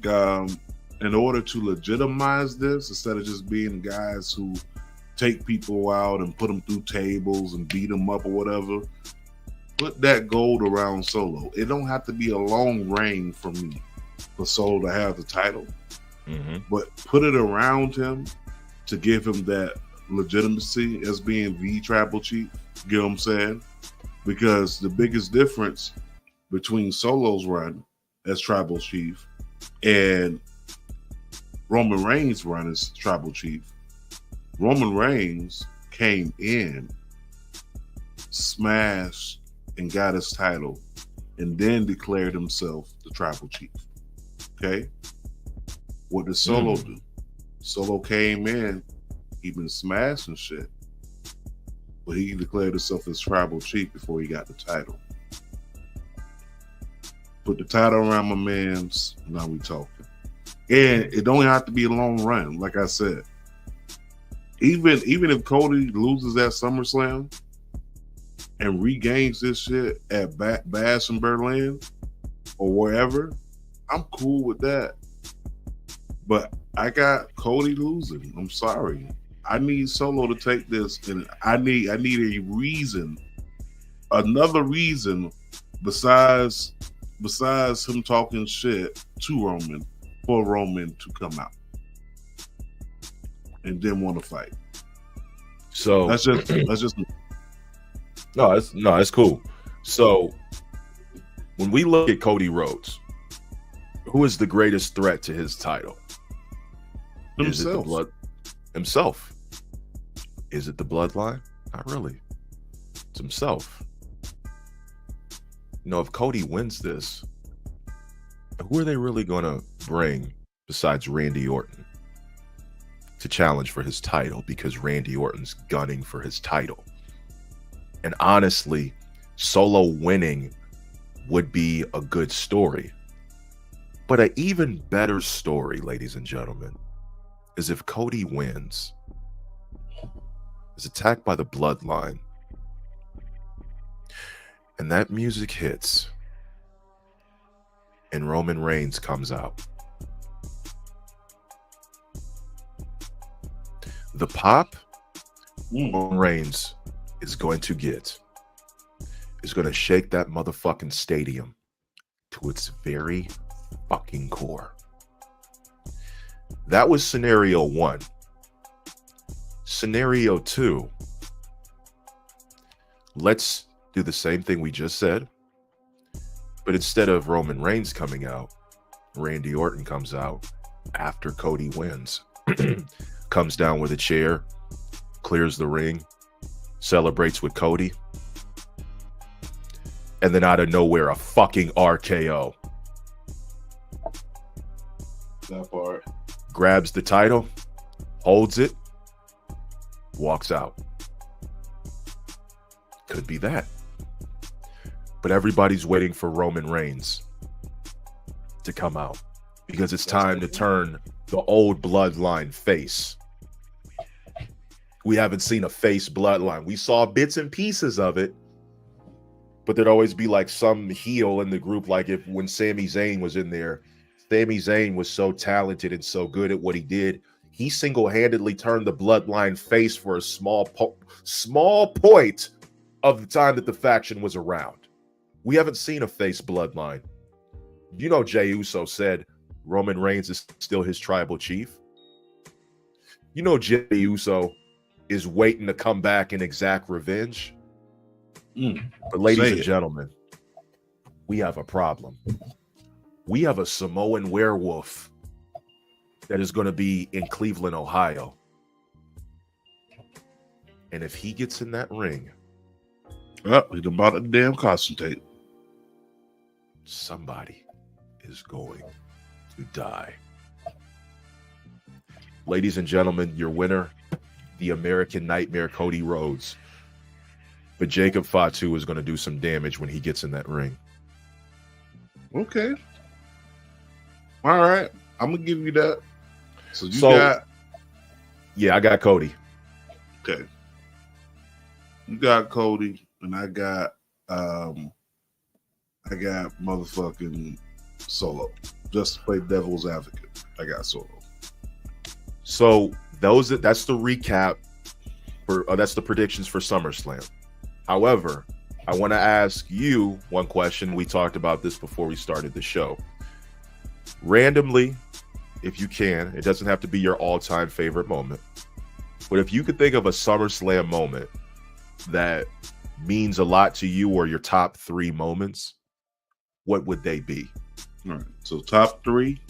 in order to legitimize this, instead of just being guys who take people out and put them through tables and beat them up or whatever, put that gold around Solo. It don't have to be a long reign for me for Solo to have the title. But put it around him to give him that legitimacy as being the tribal chief. You know what I'm saying? Because the biggest difference between Solo's run as tribal chief and Roman Reigns' run as tribal chief, Roman Reigns came in, smashed, and got his title, and then declared himself the tribal chief. Okay? What did Solo do? Solo came in, he been smashing shit, but he declared himself as tribal chief before he got the title. Put the title around my man's. Now we talking. And it don't have to be a long run. Like I said, even if Cody loses at SummerSlam and regains this shit at Bash in Berlin or wherever, I'm cool with that. But I got Cody losing. I'm sorry. I need Solo to take this, and I need a reason, another reason besides him talking shit to Roman, for Roman to come out and then want to fight. So that's just no, it's cool. So when we look at Cody Rhodes, who is the greatest threat to his title? Himself. Himself. Is it the bloodline? Not really. It's himself. You know, if Cody wins this, who are they really going to bring besides Randy Orton to challenge for his title? Because Randy Orton's gunning for his title. And honestly, Solo winning would be a good story. But an even better story, ladies and gentlemen, is if Cody wins, is attacked by the bloodline, and that music hits, and Roman Reigns comes out. The pop Roman Reigns is going to get is going to shake that motherfucking stadium to its very fucking core. That was scenario 1. Scenario 2. Let's do the same thing we just said, but instead of Roman Reigns coming out, Randy Orton comes out after Cody wins. Comes down with a chair, clears the ring, celebrates with Cody, and then out of nowhere, a fucking RKO. that part. Grabs the title, holds it, walks out. Could be that. But everybody's waiting for Roman Reigns to come out because it's time to turn the old bloodline face. We haven't seen a face bloodline. We saw bits and pieces of it, but there'd always be like some heel in the group. Like if when Sami Zayn was in there, Sami Zayn was so talented and so good at what he did. He single-handedly turned the bloodline face for a small point of the time that the faction was around. We haven't seen a face bloodline. You know, Jey Uso said Roman Reigns is still his tribal chief. You know, Jey Uso is waiting to come back and exact revenge. But ladies and gentlemen, we have a problem. We have a Samoan werewolf that is going to be in Cleveland, Ohio. And if he gets in that ring, he's about a damn costume tape. Somebody is going to die. Ladies and gentlemen, your winner, the American Nightmare, Cody Rhodes. But Jacob Fatu is going to do some damage when he gets in that ring. Okay. All right. I'm going to give you that. So you got... Yeah, I got Cody. Okay. You got Cody, and I got motherfucking Solo. Just to play devil's advocate, I got Solo. So that's the recap for that's the predictions for SummerSlam. However, I want to ask you one question. We talked about this before we started the show. Randomly, if you can, it doesn't have to be your all-time favorite moment, but if you could think of a SummerSlam moment that means a lot to you or your top 3 moments, what would they be? All right. So top 3.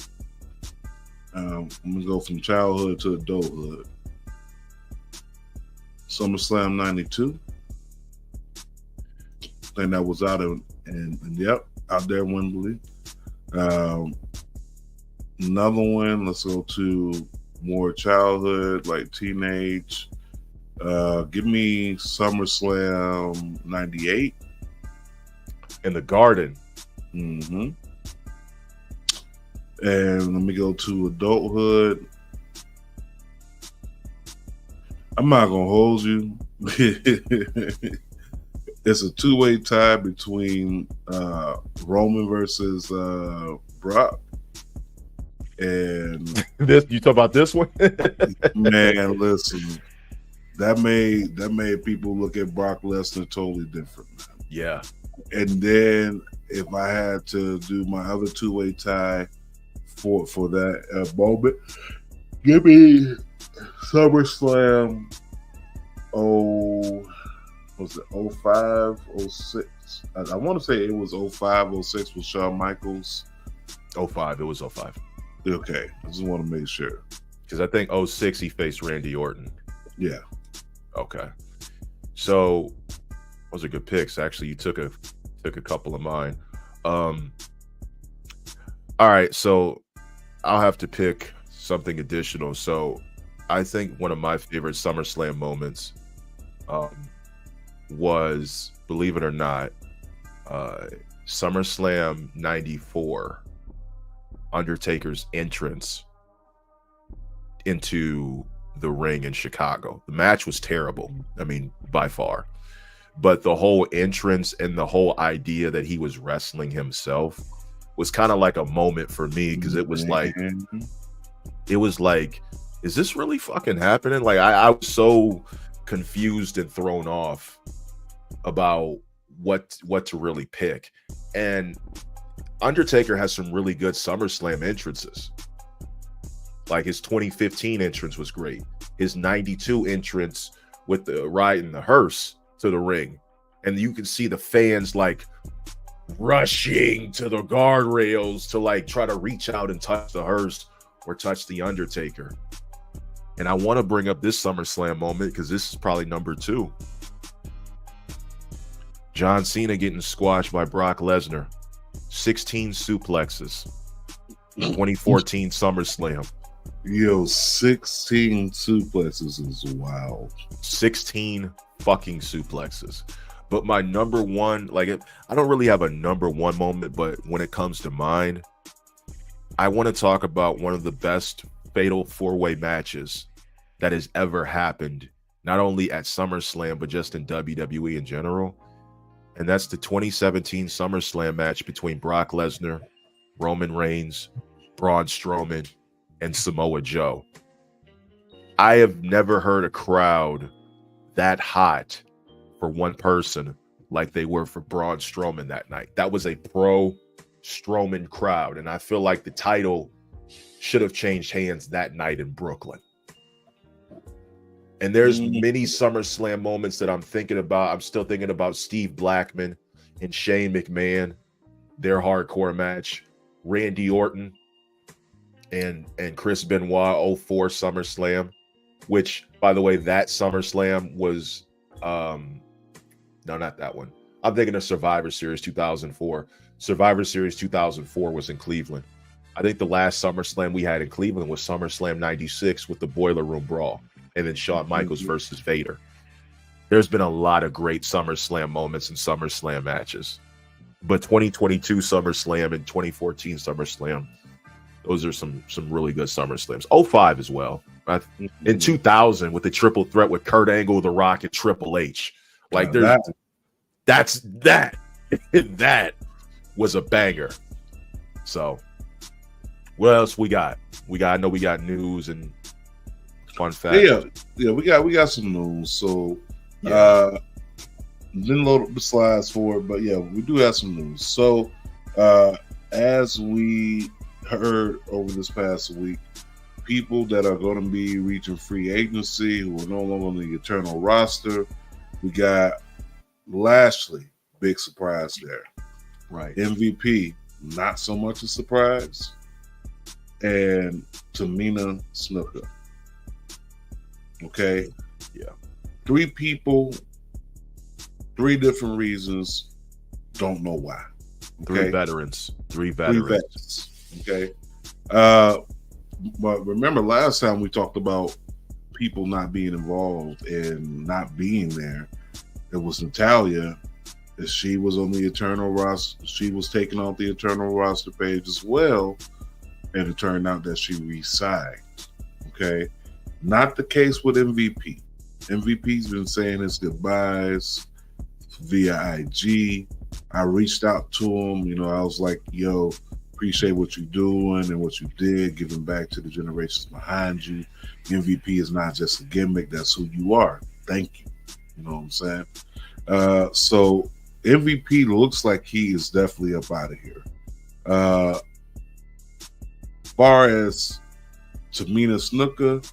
I'm gonna go from childhood to adulthood. SummerSlam '92. I think that was out there in Wembley. Another one. Let's go to more childhood, like teenage. Give me SummerSlam '98 in the Garden. Mm-hmm. And let me go to adulthood. I'm not gonna hold you. It's a two-way tie between Roman versus Brock. And This you talk about this one? man, listen, that made people look at Brock Lesnar totally different. Yeah. And then if I had to do my other two-way tie for that moment, give me SummerSlam. Was it 05, 06? I want to say it was 05, 06 with Shawn Michaels. 05. It was 05. Okay, I just want to make sure. Because I think 06 he faced Randy Orton. Yeah. Okay. So those are good picks. Actually, you took a couple of mine. All right, so I'll have to pick something additional. So I think one of my favorite SummerSlam moments was, believe it or not, SummerSlam 94, Undertaker's entrance into the ring in Chicago. The match was terrible. I mean, by far. But the whole entrance and the whole idea that he was wrestling himself was kind of like a moment for me, because it was like, is this really fucking happening? Like I was so confused and thrown off about what to really pick. And Undertaker has some really good SummerSlam entrances. Like his 2015 entrance was great. His 92 entrance with the ride in the hearse to the ring, and you can see the fans like rushing to the guardrails to like try to reach out and touch the hearse or touch the Undertaker. And I want to bring up this SummerSlam moment because this is probably number 2. John Cena getting squashed by Brock Lesnar. 16 suplexes. 2014 SummerSlam. Yo, 16 suplexes is wild. 16 fucking suplexes. But my number one, like, I don't really have a number one moment, but when it comes to mine, I want to talk about one of the best fatal 4-way matches that has ever happened, not only at SummerSlam, but just in WWE in general. And that's the 2017 SummerSlam match between Brock Lesnar, Roman Reigns, Braun Strowman, and Samoa Joe. I have never heard a crowd that hot for one person like they were for Braun Strowman that night. That was a pro Strowman crowd, and I feel like the title should have changed hands that night in Brooklyn. And there's many SummerSlam moments that I'm thinking about. I'm still thinking about Steve Blackman and Shane McMahon, their hardcore match, Randy Orton and Chris Benoit 04 SummerSlam, which, by the way, that SummerSlam was no, not that one. I'm thinking of Survivor Series 2004. Survivor Series 2004 was in Cleveland. I think the last SummerSlam we had in Cleveland was SummerSlam 96 with the Boiler Room Brawl, and then Shawn Michaels versus Vader. There's been a lot of great SummerSlam moments and SummerSlam matches. But 2022 SummerSlam and 2014 SummerSlam, those are some really good SummerSlams. 05 as well. In 2000 with the triple threat with Kurt Angle, The Rock, and Triple H. Like that was a banger. So what else we got? I know we got news and fun facts. Yeah, we got some news. So didn't load up the slides for it, but yeah, we do have some news. So as we heard over this past week, people that are going to be reaching free agency who are no longer on the eternal roster, we got Lashley, big surprise there. Right. MVP, not so much a surprise. And Tamina Snuka. Okay. Yeah. 3 people, 3 different reasons. Don't know why. Okay? 3 veterans. 3 vets. Okay. But remember last time we talked about people not being involved and not being there. It was Natalya. She was on the Eternal roster. She was taken off the Eternal roster page as well. and it turned out that she re-signed. Okay, not the case with MVP. MVP's been saying his goodbyes via IG. I reached out to him. You know, I was like, "Yo, appreciate what you're doing and what you did, giving back to the generations behind you. MVP is not just a gimmick; that's who you are. Thank you." You know what I'm saying? So MVP looks like he is definitely up out of here. Far as Tamina Snuka,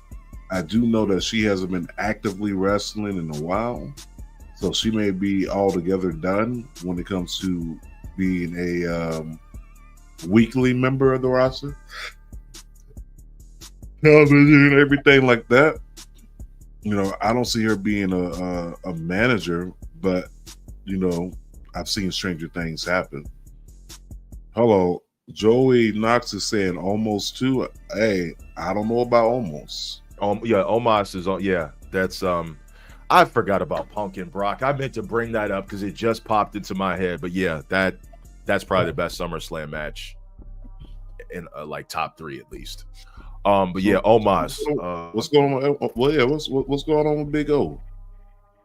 I do know that she hasn't been actively wrestling in a while, so she may be altogether done when it comes to being a weekly member of the roster, television, everything like that. You know, I don't see her being a manager, but you know, I've seen stranger things happen. Hello, Joey Knox is saying almost two. Hey, I don't know about almost. Yeah, Omos is on. Yeah, that's I forgot about Punk and Brock. I meant to bring that up because it just popped into my head. But yeah, that's probably the best SummerSlam match in like top 3 at least. But yeah, Omos. What's going on? Well, yeah, what's going on with Big O?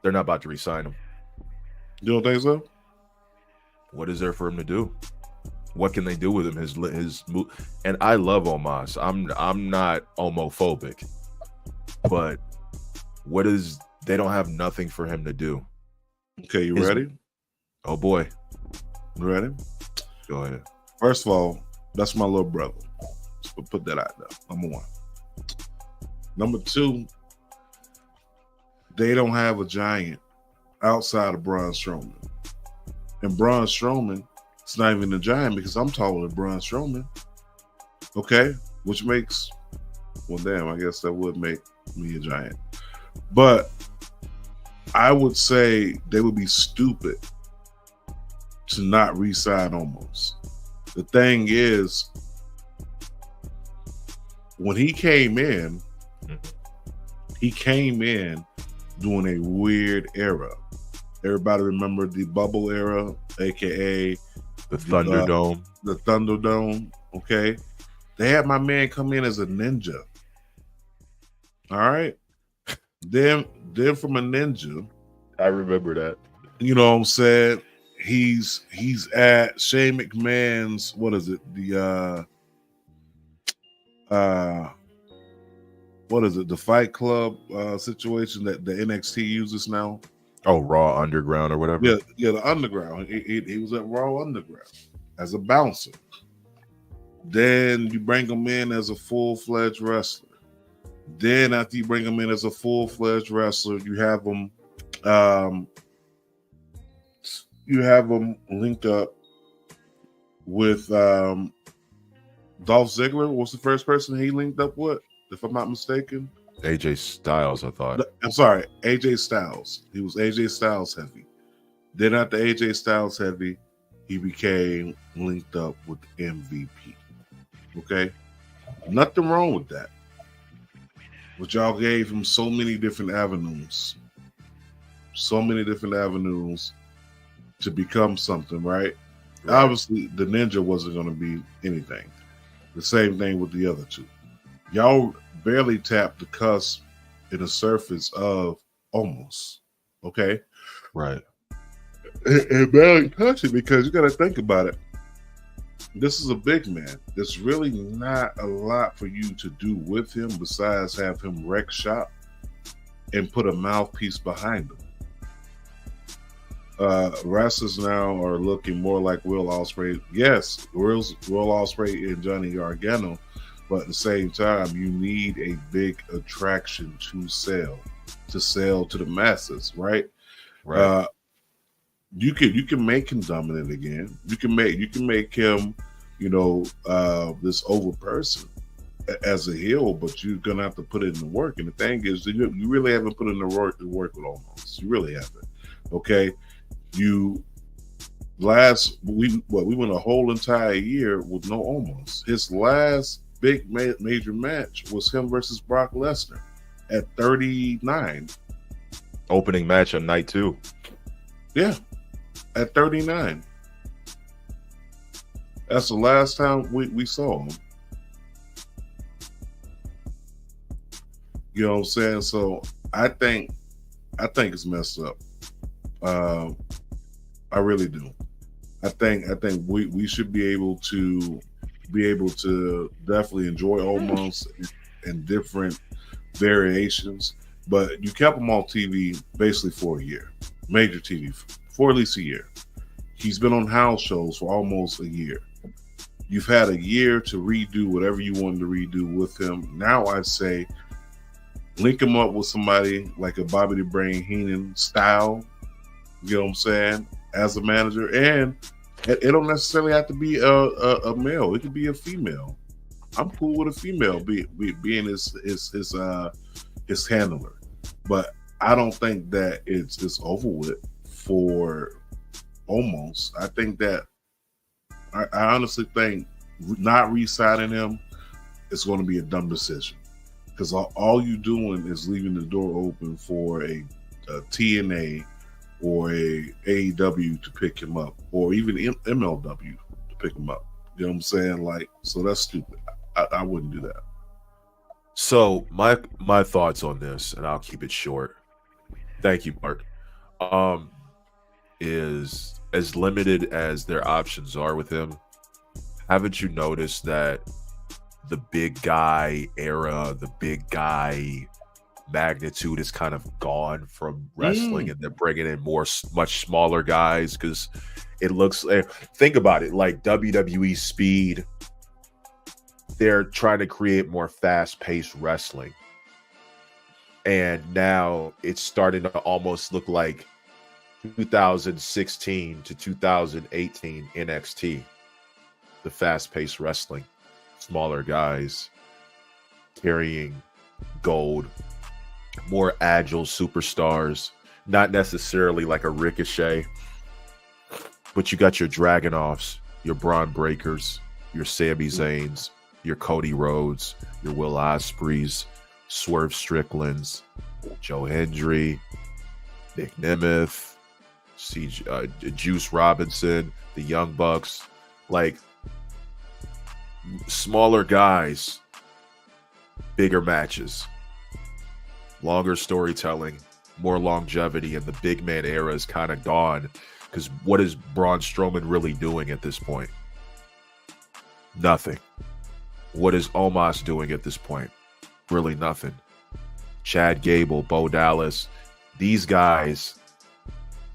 They're not about to re-sign him. You don't think so? What is there for him to do? What can they do with him? His move. And I love Omos. I'm not homophobic, but what is? They don't have nothing for him to do. Okay, you ready? Oh boy, you ready? Go ahead. First of all, that's my little brother. So put that out there. Number 1. Number 2, they don't have a giant outside of Braun Strowman. And Braun Strowman, it's not even a giant because I'm taller than Braun Strowman. Okay? Which makes, well, damn, I guess that would make me a giant. But I would say they would be stupid to not re-sign Omos. The thing is, when he came in during a weird era. Everybody remember the Bubble era, aka the Thunderdome. The Thunderdome. Okay, they had my man come in as a ninja. All right, then from a ninja, I remember that. You know what I'm saying? He's at Shane McMahon's, what is it? The the Fight Club situation that the NXT uses now. Oh, Raw Underground or whatever. Yeah, the Underground. He was at Raw Underground as a bouncer. Then you bring him in as a full-fledged wrestler. Then after you bring him in as a full-fledged wrestler, you have him linked up with Dolph Ziggler. What's the first person he linked up with, if I'm not mistaken? AJ Styles, I thought. I'm sorry, AJ Styles. He was AJ Styles heavy. Then after AJ Styles heavy, he became linked up with MVP. Okay? Nothing wrong with that. But y'all gave him so many different avenues. So many different avenues to become something, right? Obviously, the Ninja wasn't going to be anything. The same thing with the other two. Y'all barely tapped the cusp in the surface of almost. Okay? Right. And barely touched it because you got to think about it. This is a big man. There's really not a lot for you to do with him besides have him wreck shop and put a mouthpiece behind him. Wrestlers now are looking more like Will Ospreay. Yes, Will Ospreay and Johnny Gargano, but at the same time, you need a big attraction to sell to the masses, right? Right. You can make him dominant again. You can make him, this over person as a heel, but you're gonna have to put in the work. And the thing is, you really haven't put in the work with Almost. You really haven't. Okay. We went a whole entire year with no Almost. His last big major match was him versus Brock Lesnar at 39. Opening match on night 2. Yeah, at 39. That's the last time we saw him. You know what I'm saying? So I think it's messed up. I really do. I think we should be able to definitely enjoy Omos in different variations, but you kept him on TV basically for a year, major TV for at least a year. He's been on house shows for almost a year. You've had a year to redo whatever you wanted to redo with him. Now I say link him up with somebody like a Bobby the Brain Heenan style, you know what I'm saying, as a manager. And it don't necessarily have to be a male. It could be a female. I'm cool with a female being his handler. But I don't think that it's over with for Omos. I think that I honestly think not re-signing him is going to be a dumb decision, because all you doing is leaving the door open for a TNA or a AEW to pick him up, or even MLW to pick him up. You know what I'm saying? Like, so that's stupid. I wouldn't do that. So my thoughts on this, and I'll keep it short. Thank you, Mark. Is as limited as their options are with him, haven't you noticed that the big guy era, the big guy magnitude is kind of gone from wrestling, and they're bringing in much smaller guys? Because it looks, think about it, like WWE speed, they're trying to create more fast-paced wrestling, and now it's starting to almost look like 2016 to 2018 NXT, the fast-paced wrestling, smaller guys carrying gold, more agile superstars, not necessarily like a Ricochet, but you got your Dragunovs, your Braun Breakers, your Sami Zayns, your Cody Rhodes, your Will Ospreys, Swerve Stricklands, Joe Hendry, Nick Nemeth, Juice Robinson, the Young Bucks, like smaller guys, bigger matches, longer storytelling, more longevity, and the big man era is kind of gone. Because what is Braun Strowman really doing at this point? Nothing. What is Omos doing at this point? Really nothing. Chad Gable, Bo Dallas, these guys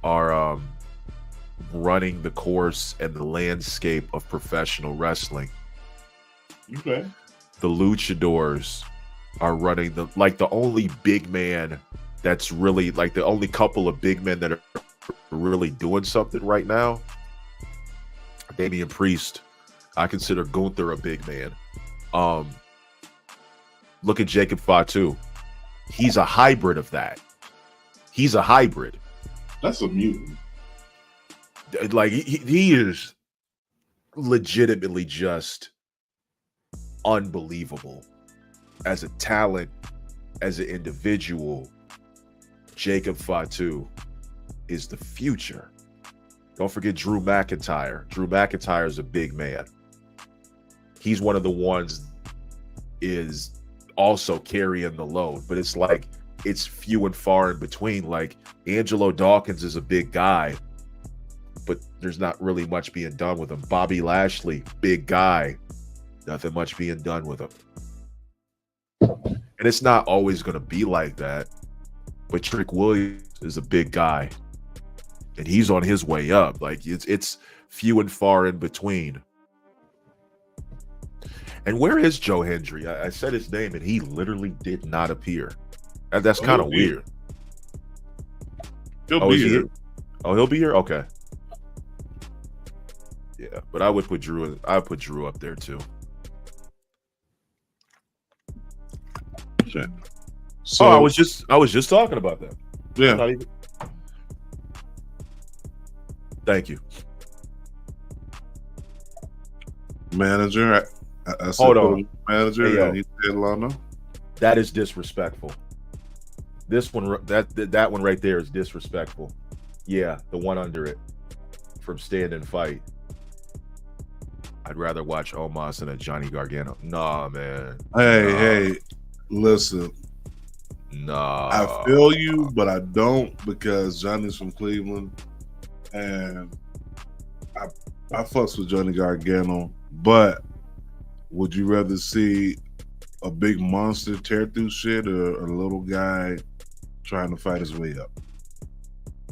are running the course and the landscape of professional wrestling. Okay. The luchadors are running the only big man that's really, like, the only couple of big men that are really doing something right now. Damian Priest, I consider Gunther a big man. Look at Jacob Fatu. He's a hybrid of that. He's a hybrid. That's a mutant. Like, he is legitimately just unbelievable as a talent, as an individual. Jacob Fatu is the future. Don't forget Drew McIntyre. Drew McIntyre is a big man. He's one of the ones is also carrying the load, but it's like it's few and far in between. Like, Angelo Dawkins is a big guy, but there's not really much being done with him. Bobby Lashley, big guy, nothing much being done with him. And it's not always going to be like that. But Trick Williams is a big guy, and he's on his way up. Like, it's few and far in between. And where is Joe Hendry? I said his name, and he literally did not appear. And that's kind of weird. He'll be here. Oh, he'll be here? Okay. Yeah, but I would put Drew. I would put Drew up there too. Okay. So I was just talking about that. Yeah. Thank you. Manager. I said Hold on. Manager. Hey, and he said Lana. That is disrespectful. This one, that one right there is disrespectful. Yeah, the one under it from Stand and Fight. I'd rather watch Omos than a Johnny Gargano. Nah, man. Hey, listen. Nah. I feel you, but I don't because Johnny's from Cleveland, and I fucks with Johnny Gargano. But would you rather see a big monster tear through shit or a little guy trying to fight his way up?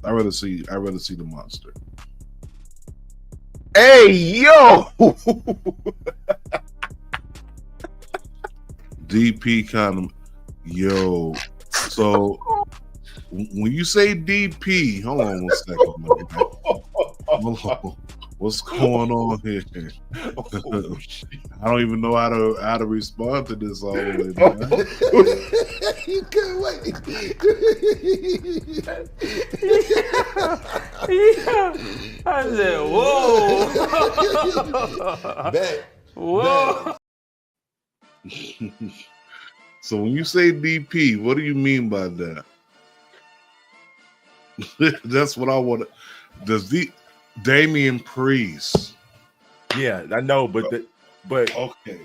I'd rather see the monster. Hey, yo! DP kind of, yo. So when you say DP, hold on one second. Hold on. What's going on here? Oh, I don't even know how to respond to this all the way, man. You can't wait. I said, whoa. Back. Whoa. So when you say DP, what do you mean by that? That's what I want. Does Damian Priest? Yeah, I know, but okay.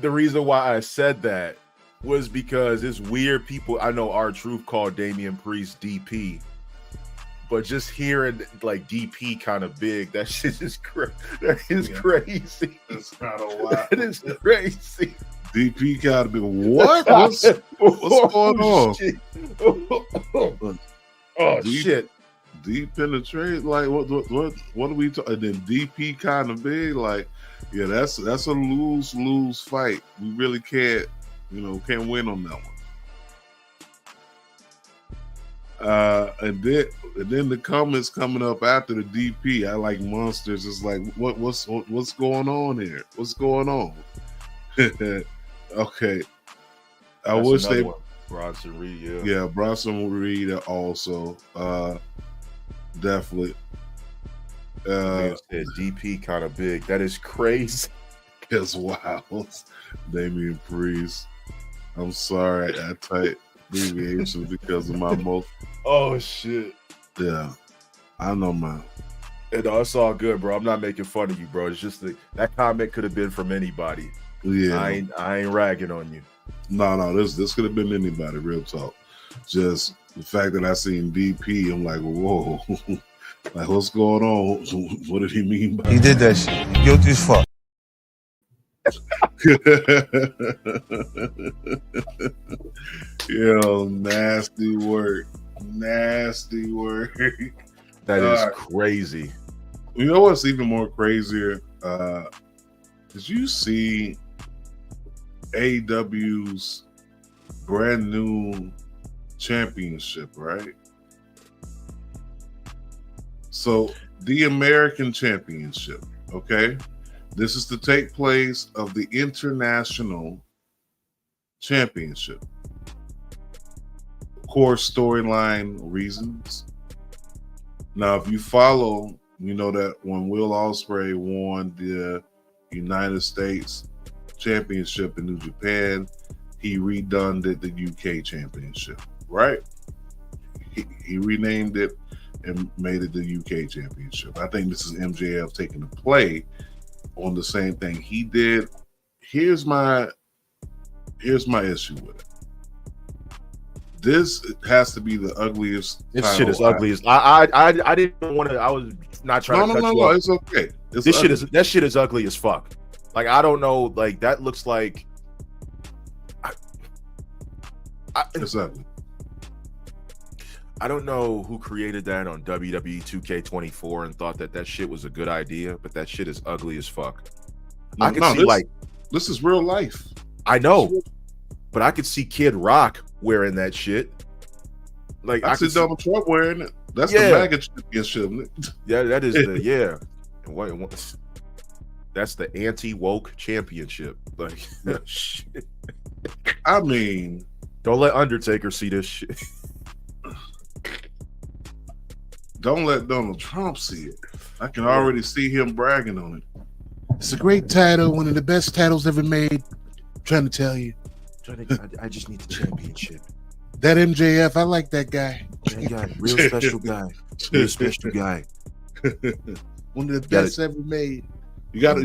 The reason why I said that was because it's weird. People, I know R-Truth called Damian Priest DP, but just hearing like DP kind of big, that shit is crazy. Crazy. That's kind of wild. That is crazy. DP kind of big. What? What's going on? Shit. Shit. Deep penetrate, like what are we talking? And then DP kind of big, like yeah, that's a lose fight. We really can't win on that one. And then the comments coming up after the DP, I like monsters. It's like what's going on here? What's going on? Okay, I wish they Bronson Reed, yeah, Bronson Reed also. Definitely. Said DP kind of big. That is crazy. It's wild. Damian Priest. I'm sorry, I typed abbreviations because of my mouth. Oh shit. Yeah, I know, man. It's all good, bro. I'm not making fun of you, bro. It's just that comment could have been from anybody. Yeah, I ain't ragging on you. No, this could have been anybody. Real talk. Just the fact that I seen DP, I'm like, whoa, like what's going on? What did he mean by? He did that shit. Guilty as fuck. Yo, nasty work. Nasty work. That is crazy. You know what's even more crazier? Did you see AEW's brand new championship, right? So the American Championship, okay? This is to take place of the International Championship. Of course, storyline reasons. Now, if you follow, you know that when Will Ospreay won the United States Championship in New Japan, he redone it the UK Championship, right? He renamed it and made it the UK Championship. I think this is MJF taking the play on the same thing he did. Here's my issue with it. This has to be the ugliest. This shit is ugly as I didn't want to. I was not trying to cut you off. It's okay. That shit is ugly as fuck. Like I don't know. Like that looks like. It's ugly. I don't know who created that on WWE 2K24 and thought that shit was a good idea, but that shit is ugly as fuck. I could see this is real life. I know, but I could see Kid Rock wearing that shit. Like I see Donald Trump wearing it. That's the MAGA championship. Yeah, that is the What, that's the anti-woke championship. Like shit. I mean, don't let Undertaker see this shit. Don't let Donald Trump see it. I can already see him bragging on it. It's a great title, one of the best titles ever made. I'm trying to tell you. I just need the championship. That MJF, I like that guy. That guy, real special guy. Real special guy. One of the best ever made. You gotta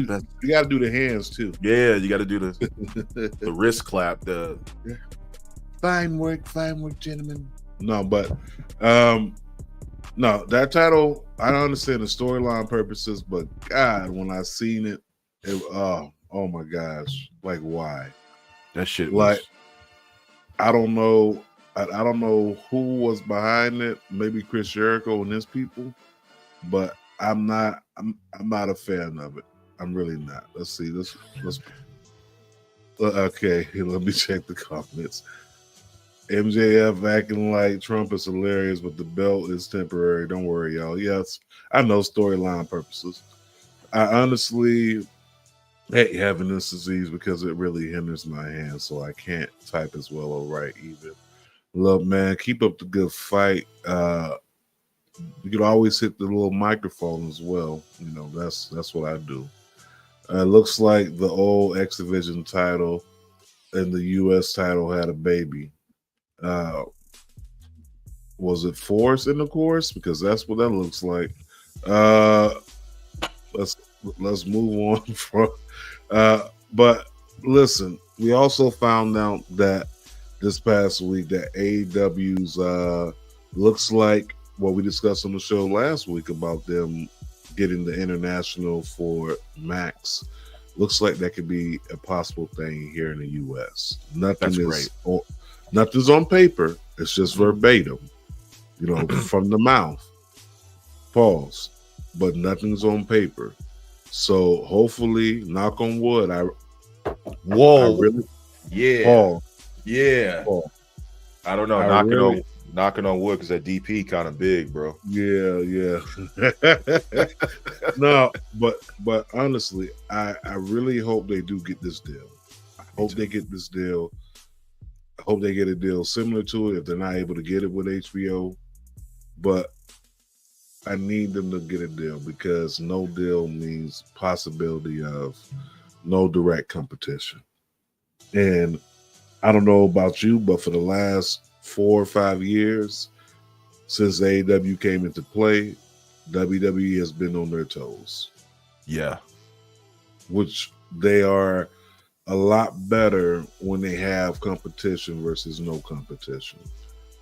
do the hands too. Yeah, you gotta do the wrist clap. Fine work, gentlemen. No, but no, that title, I understand the storyline purposes, but God, when I seen it, oh my gosh, like why? That shit Like was. I don't know. I don't know who was behind it. Maybe Chris Jericho and his people, but I'm not a fan of it. I'm really not. Let's see. Let's okay, let me check the comments. MJF acting like Trump is hilarious, but the belt is temporary. Don't worry, y'all. Yes, I know storyline purposes. I honestly hate having this disease because it really hinders my hands, so I can't type as well or write either. Look, man, keep up the good fight. You can always hit the little microphone as well. You know, that's what I do. It looks like the old X Division title and the US title had a baby. Was it Force in the course? Because that's what that looks like. Let's move on from. But listen, we also found out that this past week that AEW's looks like what we discussed on the show last week about them getting the international for Max. Looks like that could be a possible thing here in the US. Nothing's on paper. It's just verbatim, you know, from the mouth. Pause. But nothing's on paper. So hopefully, knock on wood. Yeah. Paul. Yeah. Paul. I don't know. Knocking on wood because that DP kind of big, bro. Yeah. No, but honestly, I really hope they do get this deal. I hope they get this deal. I hope they get a deal similar to it if they're not able to get it with HBO. But I need them to get a deal because no deal means possibility of no direct competition. And I don't know about you, but for the last 4 or 5 years since AEW came into play, WWE has been on their toes. Yeah. Which they are a lot better when they have competition versus no competition.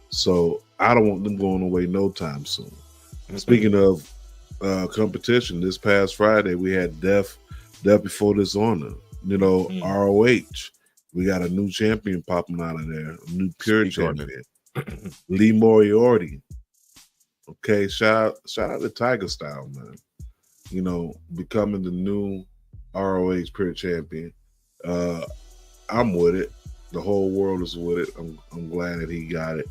So I don't want them going away no time soon. Speaking of competition, this past Friday we had Death Before Dishonor. You know, ROH. We got a new champion popping out of there, a new pure champion, Lee Moriarty. Okay, shout out to Tiger Style, man. You know, becoming the new ROH pure champion. I'm with it. The whole world is with it. I'm glad that he got it.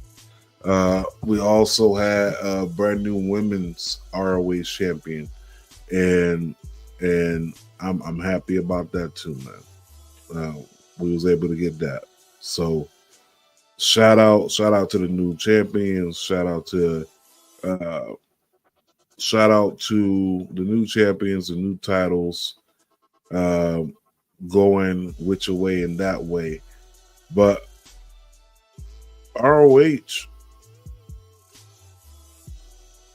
We also had a brand new women's ROH champion, and I'm happy about that too, man. We was able to get that. So shout out to the new champions. Shout out to the new champions, the new titles, going which way and that way. But ROH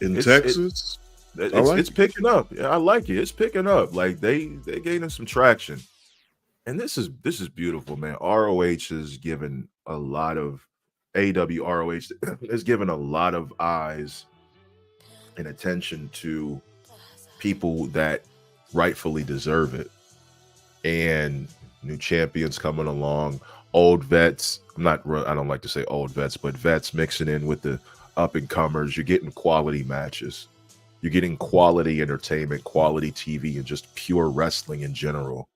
in Texas, it's picking up. Yeah, I like it. It's picking up. Like they gaining some traction. And this is beautiful, man. ROH has given a lot of AEW ROH has given a lot of eyes and attention to people that rightfully deserve it. And new champions coming along, old vets. I don't like to say old vets, but vets mixing in with the up and comers. You're getting quality matches. You're getting quality entertainment, quality TV, and just pure wrestling in general.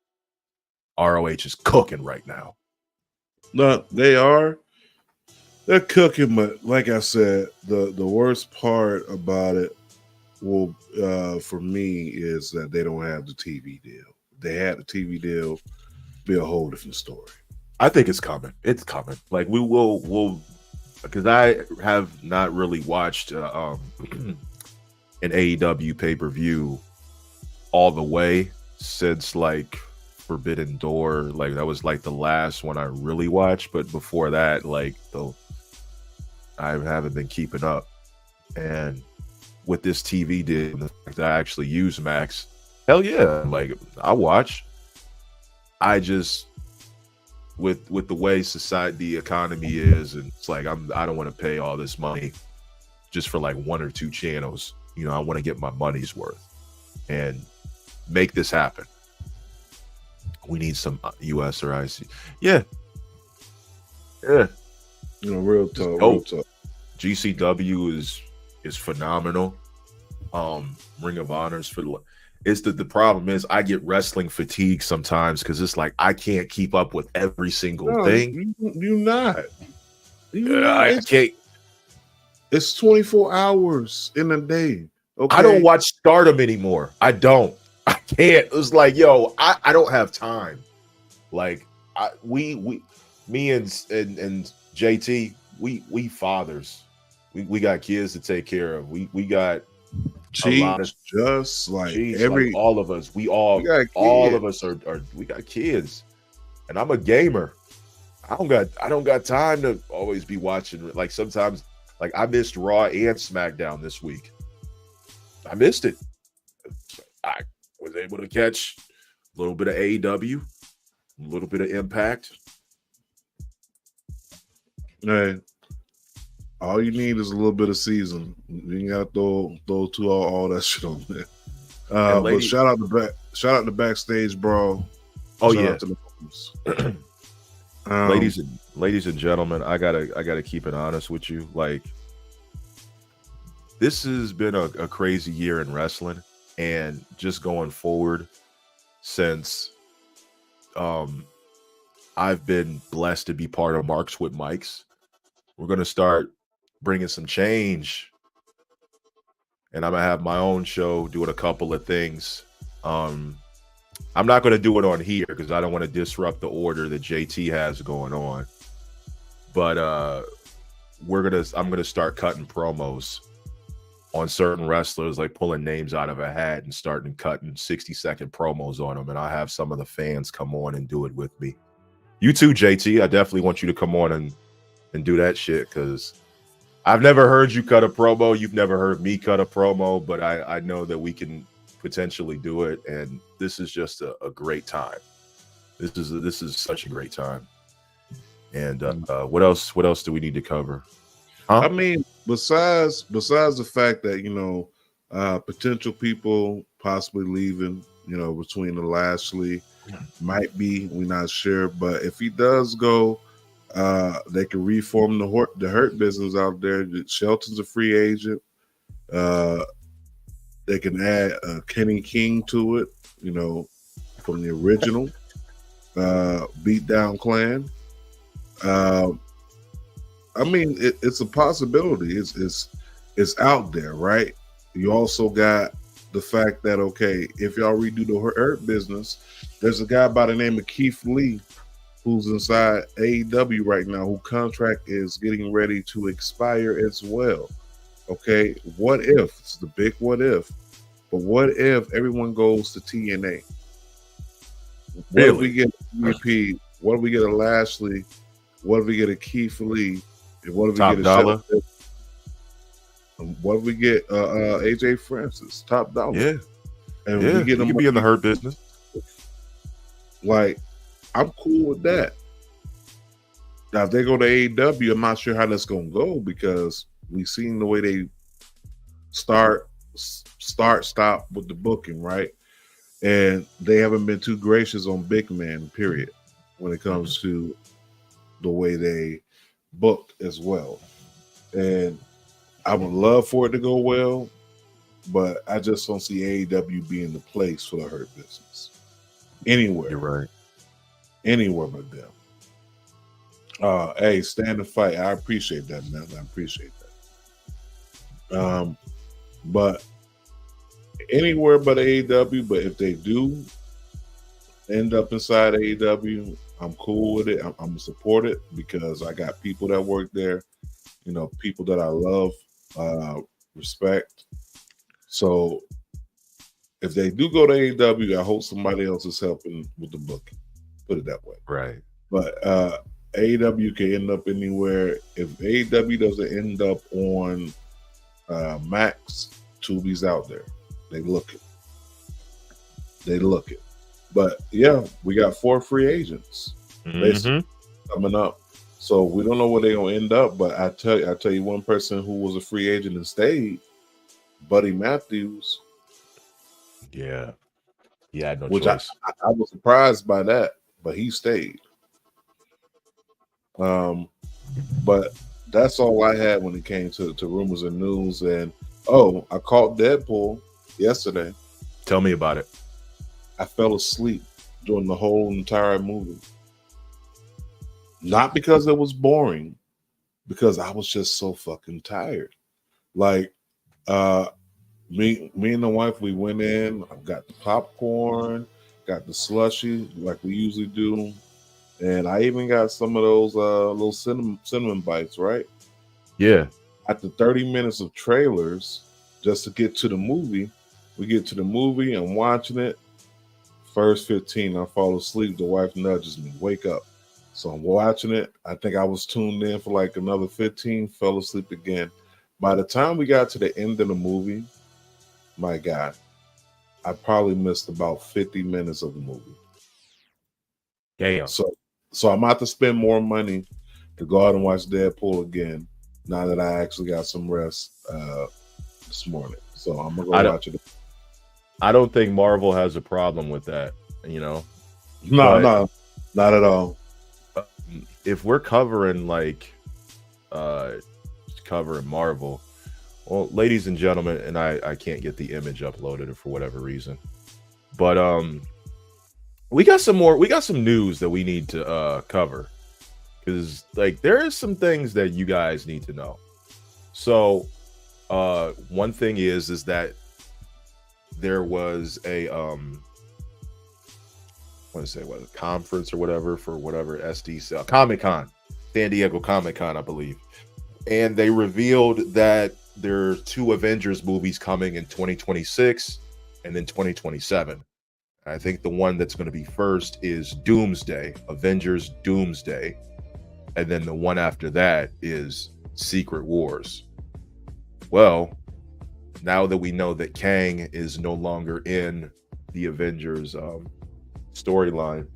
ROH is cooking right now. No, they're cooking, but like I said, the worst part about it will for me is that they don't have the TV deal. If they had the TV deal, be a whole different story. I think it's coming. It's coming. Like we'll because I have not really watched an AEW pay-per-view all the way since like Forbidden Door. Like that was like the last one I really watched, but before that, like I haven't been keeping up. And with this TV deal, the fact that I actually use Max, hell yeah, like I watch. I just with the way society, the economy is, and it's like I don't want to pay all this money just for like 1 or 2 channels. You know, I want to get my money's worth and make this happen. We need some US or IC. Yeah. You know, real talk. GCW is phenomenal. Ring of Honor's for the problem is I get wrestling fatigue sometimes because it's like I can't keep up with every single thing. You not. I can't. It's 24 hours in a day. Okay. I don't watch Stardom anymore. I can't. It's like, yo, I don't have time. Like me and JT, we fathers. We got kids to take care of. We got just like every all of us. All of us are we got kids. And I'm a gamer. I don't got time to always be watching. Like sometimes, like I missed Raw and SmackDown this week. I missed it. I was able to catch a little bit of AEW, a little bit of Impact. Hey, all you need is a little bit of season. You ain't got to throw all that shit on there. But shout out to Backstage Brawl. Oh shout yeah, ladies and gentlemen, I gotta keep it honest with you. Like, this has been a crazy year in wrestling, and just going forward, since I've been blessed to be part of Marks with Mikes, we're gonna start bringing some change, and I'm gonna have my own show doing a couple of things. I'm not gonna do it on here because I don't want to disrupt the order that JT has going on, but I'm gonna start cutting promos on certain wrestlers, like pulling names out of a hat and starting cutting 60-second promos on them, and I'll have some of the fans come on and do it with me. You too, JT. I definitely want you to come on and do that shit, because I've never heard you cut a promo. You've never heard me cut a promo, but I know that we can potentially do it, and this is just a great time. This is such a great time. And what else do we need to cover? Huh? I mean, besides the fact that, you know, potential people possibly leaving, you know, between the Lashley, might be, we're not sure, but if he does go, they can reform the Hurt Business out there. Shelton's a free agent. They can add Kenny King to it, you know, from the original Beatdown Clan. I mean, it's a possibility. It's out there, right? You also got the fact that, okay, if y'all redo the Hurt Business, there's a guy by the name of Keith Lee who's inside AEW right now, whose contract is getting ready to expire as well. Okay, what if? It's the big what if. But what if everyone goes to TNA? What if we get a MVP? What if we get a Lashley? What if we get a Keith Lee? And what if we Top get a Dollar? What if we get AJ Francis? Top Dollar. Yeah. And yeah, we get he him could be in the Hurt Business. Like, I'm cool with that. Now, if they go to AEW, I'm not sure how that's going to go, because we've seen the way they stop with the booking, right? And they haven't been too gracious on big man, period, when it comes to the way they book as well. And I would love for it to go well, but I just don't see AEW being the place for the Hurt Business. Anywhere. You're right. Anywhere but them. Hey, stand and fight. I appreciate that, man. I appreciate that. But anywhere but AEW, but if they do end up inside AEW, I'm cool with it. I'm gonna support it, because I got people that work there, you know, people that I love, respect. So if they do go to AEW, I hope somebody else is helping with the booking. Put it that way. Right. But AEW can end up anywhere. If AEW doesn't end up on Max, Tubi's out there. They look it. But yeah, we got 4 free agents. Mm-hmm. coming up. So we don't know where they're gonna end up. But I tell you, one person who was a free agent and stayed, Buddy Matthews. Yeah, he had no Which choice. I was surprised by that, but he stayed. But that's all I had when it came to rumors and news. And I caught Deadpool yesterday. Tell me about it. I fell asleep during the whole entire movie. Not because it was boring, because I was just so fucking tired. Like, me and the wife, we went in, I got the popcorn, got the slushy like we usually do, and I even got some of those little cinnamon bites, right? Yeah. After 30 minutes of trailers, just to get to the movie, we get to the movie, I'm watching it. First 15, I fall asleep. The wife nudges me, wake up. So I'm watching it. I think I was tuned in for like another 15, fell asleep again. By the time we got to the end of the movie, my God, I probably missed about 50 minutes of the movie. Damn. So I'm about to spend more money to go out and watch Deadpool again now that I actually got some rest this morning. So I'm going to go watch it. I don't think Marvel has a problem with that, you know? No, not at all. If we're covering covering Marvel, well, ladies and gentlemen, and I can't get the image uploaded for whatever reason, but we got some news that we need to cover, because like there is some things that you guys need to know. So one thing is that there was a conference or whatever for whatever SD Comic-Con, San Diego Comic-Con, I believe. And they revealed that there are 2 Avengers movies coming in 2026 and then 2027. I think the one that's going to be first is Doomsday, Avengers Doomsday. And then the one after that is Secret Wars. Well, now that we know that Kang is no longer in the Avengers storyline,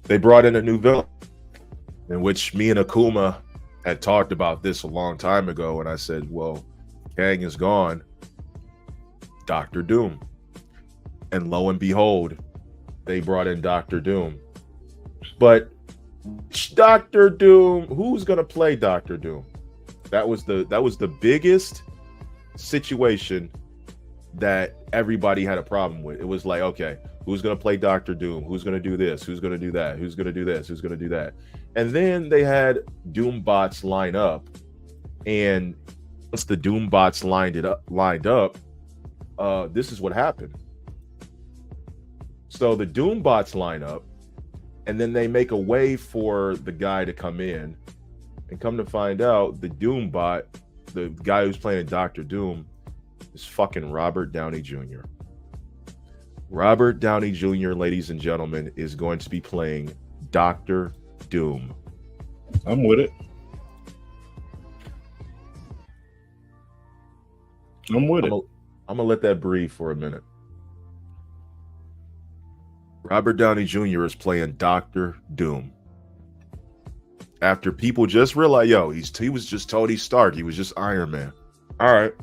they brought in a new villain, in which me and Akuma had talked about this a long time ago, and I said, well, Kang is gone, Doctor Doom. And lo and behold, they brought in Doctor Doom. But Doctor Doom, who's gonna play Doctor Doom? That was the biggest situation that everybody had a problem with. It was like, okay, who's going to play Doctor Doom? Who's going to do this? Who's going to do that? Who's going to do this? Who's going to do that? And then they had Doom bots line up. And once the Doom bots lined up, this is what happened. So the Doom bots line up, and then they make a way for the guy to come in. And come to find out, the Doom bot, the guy who's playing Doctor Doom, is fucking Robert Downey Jr. Robert Downey Jr., ladies and gentlemen, is going to be playing Doctor Doom. I'm with it. I'm gonna let that breathe for a minute. Robert Downey Jr. is playing Doctor Doom. After people just realize, he was just Tony Stark. He was just Iron Man. All right.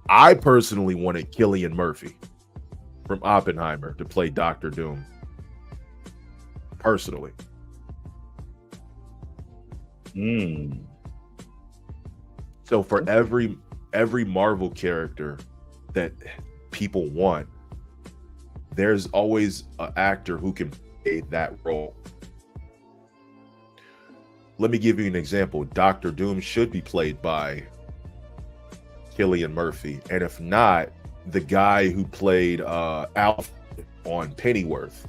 I personally wanted Cillian Murphy from Oppenheimer to play Doctor Doom. Personally. So for every Marvel character that people want, there's always an actor who can play that role. Let me give you an example. Doctor Doom should be played by Cillian Murphy. And if not, the guy who played Alfred on Pennyworth.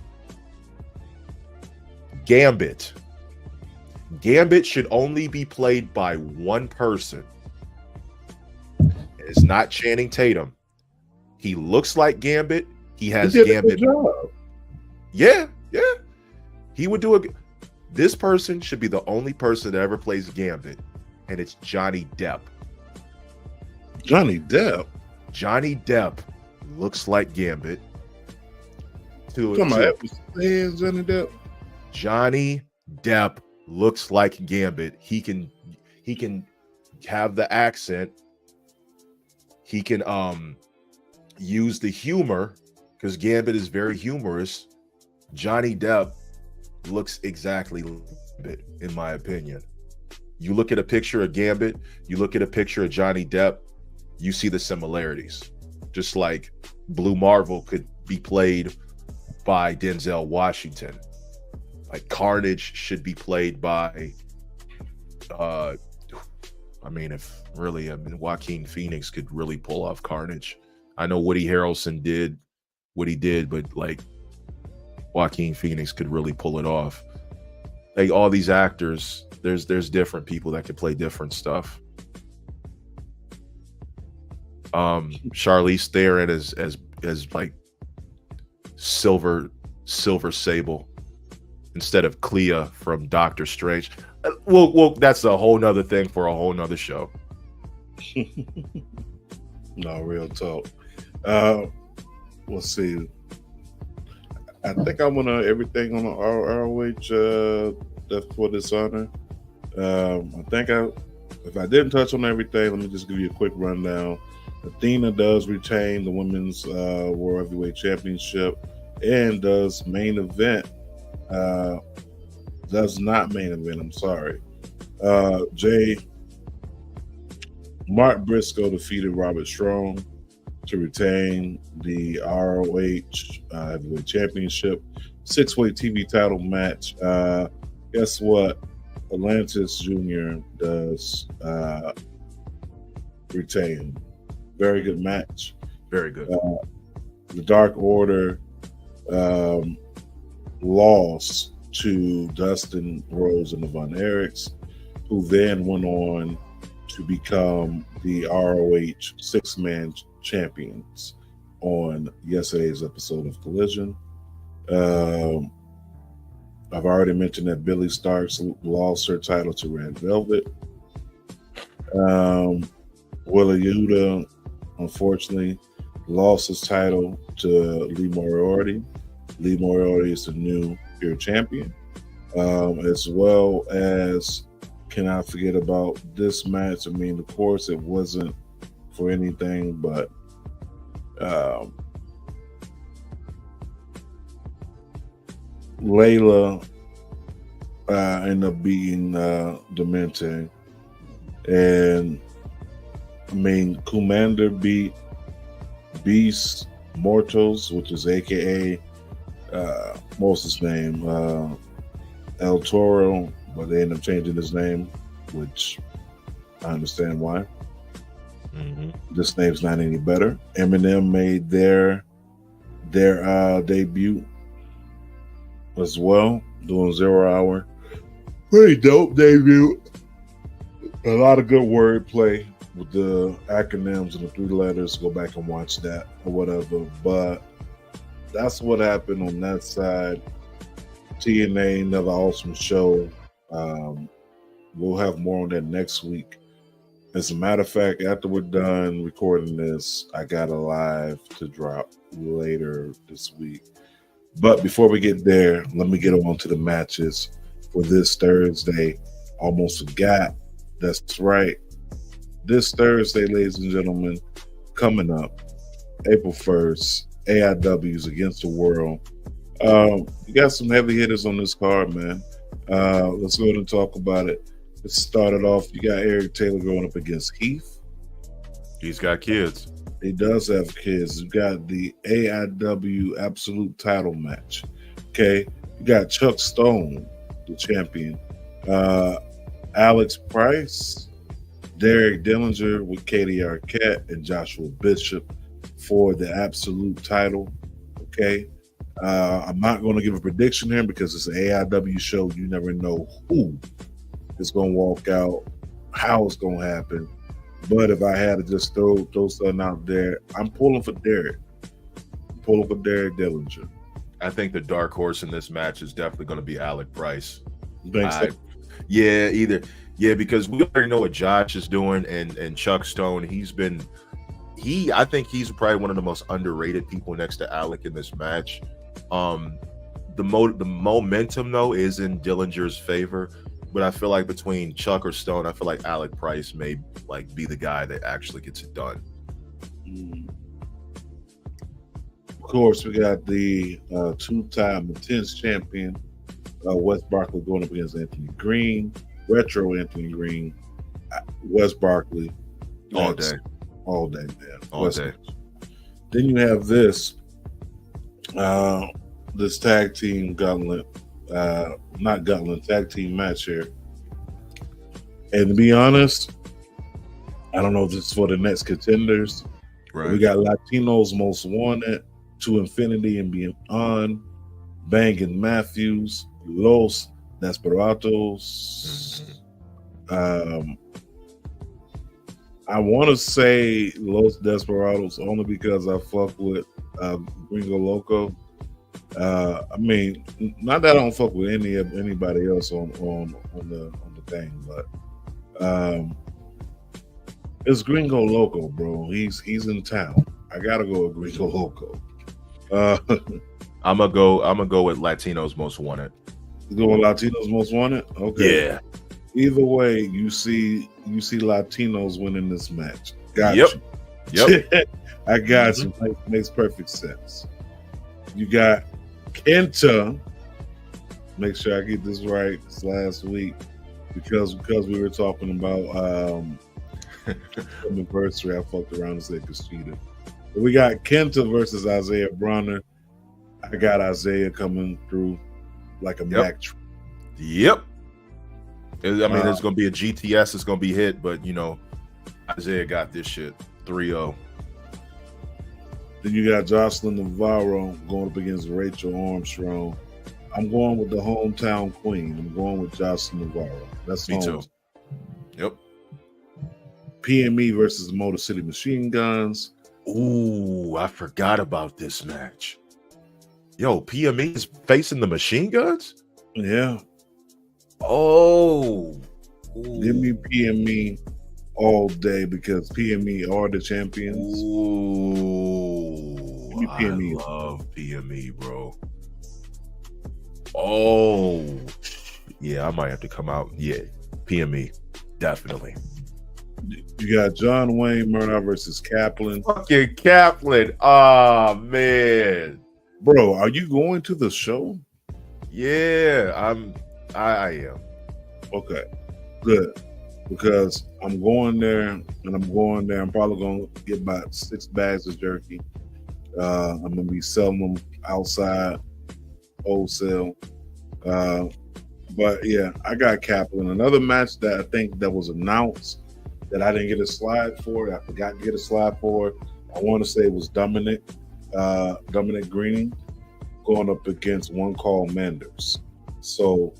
Gambit. Gambit should only be played by one person. It's not Channing Tatum. He looks like Gambit. He has Gambit. Yeah. He would do this person should be the only person that ever plays Gambit, and it's Johnny Depp. Johnny Depp? Johnny Depp looks like Gambit. Johnny Depp? Johnny Depp looks like Gambit. He can have the accent. He can use the humor because Gambit is very humorous. Johnny Depp looks exactly like Gambit, in my opinion. You look at a picture of Gambit, you look at a picture of Johnny Depp, you see the similarities. Just like Blue Marvel could be played by Denzel Washington. Like Carnage should be played by Joaquin Phoenix could really pull off Carnage. I know Woody Harrelson did what he did, but like Joaquin Phoenix could really pull it off. Like all these actors, there's different people that could play different stuff. Charlize Theron as like Silver Sable instead of Clea from Doctor Strange. Well, that's a whole nother thing for a whole nother show. No, real talk. Let's see. I think I want everything on the ROH that's for this honor. If I didn't touch on everything, let me just give you a quick rundown. Athena does retain the Women's World Heavyweight Championship and does main event. Does not main event, I'm sorry. Mark Briscoe defeated Robert Strong to retain the ROH Heavyweight Championship. 6-way TV title match. Guess what? Atlantis Jr. does retain. Very good match. Very good. The Dark Order lost to Dustin Rhodes and the Von Erichs, who then went on to become the ROH six-man champions on yesterday's episode of Collision. I've already mentioned that Billy Starks lost her title to Red Velvet. Willa Yuta, unfortunately, lost his title to Lee Moriarty. Lee Moriarty is the new pure champion. As well as, cannot forget about this match. I mean, of course, it wasn't for anything, but Layla ended up beating Demente. And I mean, Commander beat Beast Mortals, which is AKA what's his name? El Toro, but they ended up changing his name, which I understand why. Mm-hmm. This name's not any better. Eminem made their debut as well, doing 0 Hour. Pretty dope debut. A lot of good wordplay with the acronyms and the 3 letters. Go back and watch that or whatever. But that's what happened on that side. TNA, another awesome show. We'll have more on that next week. As a matter of fact, after we're done recording this, I got a live to drop later this week. But before we get there, let me get on to the matches for this Thursday. Almost forgot. That's right. This Thursday, ladies and gentlemen, coming up, April 1st, AIW's Against the World. You got some heavy hitters on this card, man. Let's go ahead and talk about it. Let's start it off. You got Eric Taylor going up against Heath. He's got kids. He does have kids. You got the AIW Absolute Title match. Okay. You got Chuck Stone, the champion. Alex Price, Derek Dillinger with Katie Arquette, and Joshua Bishop for the Absolute title. Okay. I'm not going to give a prediction here because it's an AIW show. You never know who is going to walk out, how it's going to happen. But if I had to just throw something out there, I'm pulling for Derek. I'm pulling for Derek Dillinger. I think the dark horse in this match is definitely going to be Alec Price. Yeah, because we already know what Josh is doing, and Chuck Stone. I think he's probably one of the most underrated people next to Alec in this match. the momentum though is in Dillinger's favor, but I feel like between Chuck or Stone, I feel like Alec Price may like be the guy that actually gets it done. Of course, we got the two-time Intense champion Wes Barkley going up against Anthony Green, retro Anthony Green. Wes Barkley All day, man, all day. Then you have this tag team gauntlet, not gauntlet, tag team match here. And to be honest, I don't know if this is for the next contenders. Right. We got Latinos Most Wanted, To Infinity and Beyond, Bangin' Matthews, Los Desperados. I want to say Los Desperados only because I fuck with Gringo Loco. I mean, not that I don't fuck with anybody else on the thing, but it's Gringo Loco, bro. He's in town. I gotta go with Gringo Loco. I'm gonna go with Latinos Most Wanted. You go with Latinos Most Wanted? Okay. Yeah. Either way, you see Latinos winning this match. Got Yep. you. Yep. I got you. Makes perfect sense. You got Kenta. Make sure I get this right. This last week because we were talking about anniversary. I fucked around and said Kushida. But we got Kenta versus Isaiah Bronner. I got Isaiah coming through like a Mack truck. Yep. I mean, there's going to be a GTS. It's going to be hit, but, you know, Isaiah got this shit 3-0. Then you got Jocelyn Navarro going up against Rachel Armstrong. I'm going with the hometown queen. I'm going with Jocelyn Navarro. That's me too. Yep. PME versus the Motor City Machine Guns. Ooh, I forgot about this match. Yo, PME is facing the Machine Guns? Yeah. Oh. Ooh. Give me PME all day because PME are the champions. Ooh. Give me PME. I love PME, bro. Oh. Yeah, I might have to come out. Yeah, PME. Definitely. You got John Wayne Murdoch versus Kaplan. Fucking Kaplan. Oh, man. Bro, are you going to the show? Yeah, I am. Okay, good. Because I'm going there, and I'm probably going to get about 6 bags of jerky. I'm going to be selling them outside, wholesale. But yeah, I got Kaplan. Another match that I think that was announced that I didn't get a slide for. I forgot to get a slide for. I want to say it was Dominic Greening going up against One Call Manders. So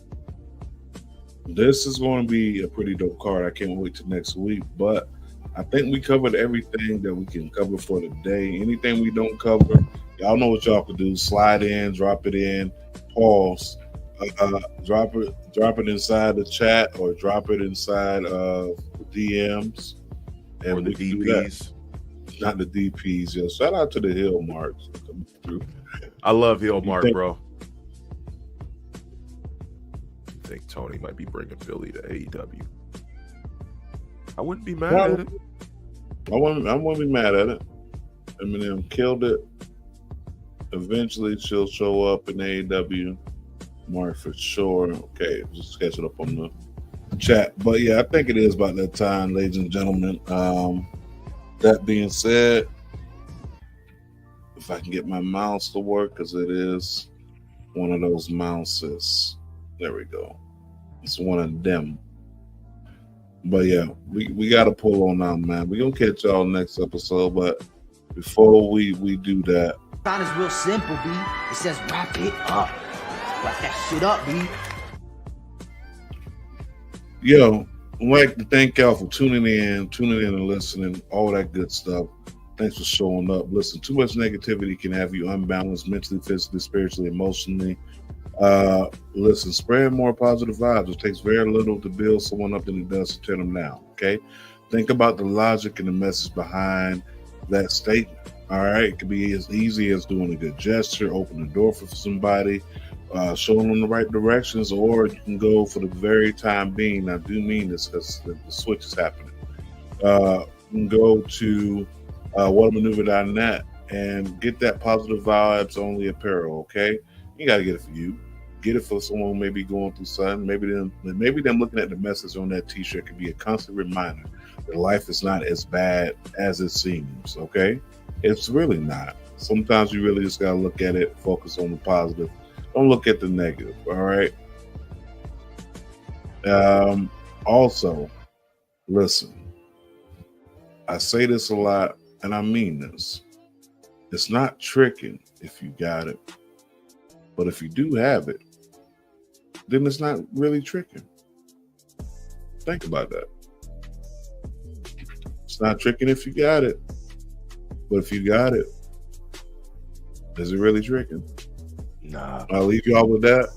this is going to be a pretty dope card. I can't wait till next week. But I think we covered everything that we can cover for today. Anything we don't cover, y'all know what y'all can do. Slide in, drop it in, pause, drop it inside the chat or drop it inside of DMs. And or the DPs. Not the DPs. Yeah. Shout out to the Hill Marks coming through. I love Hill Mark, bro. I think Tony might be bringing Philly to AEW. I wouldn't be mad at it. I wouldn't be mad at it. Eminem killed it. Eventually, she'll show up in AEW. Mark for sure. Okay, just catch it up on the chat. But yeah, I think it is about that time, ladies and gentlemen. That being said, if I can get my mouse to work, because it is one of those mouses. There we go. It's one of them. But yeah, we got to pull on out, man. We're going to catch y'all next episode. But before we do that. Sound is real simple, B. It says wrap it up. Wrap that shit up, B. Yo, I'd like to thank y'all for tuning in and listening, all that good stuff. Thanks for showing up. Listen, too much negativity can have you unbalanced mentally, physically, spiritually, emotionally. Listen, spread more positive vibes. It takes very little to build someone up than it does to tear them down, okay? Think about the logic and the message behind that statement, all right? It could be as easy as doing a good gesture, open the door for somebody, showing them the right directions, or you can go for the very time being. I do mean this because the switch is happening. You can go to whatamaneuver.net and get that positive vibes only apparel. Okay, you gotta get it for you. Get it for someone who may be going through something. Maybe them looking at the message on that T-shirt could be a constant reminder that life is not as bad as it seems. Okay, it's really not. Sometimes you really just gotta look at it, focus on the positive. Don't look at the negative. All right. Also, listen. I say this a lot, and I mean this. It's not tricking if you got it, but if you do have it, then it's not really tricking. Think about that. It's not tricking if you got it, but if you got it, is it really tricking? Nah. I'll leave y'all with that.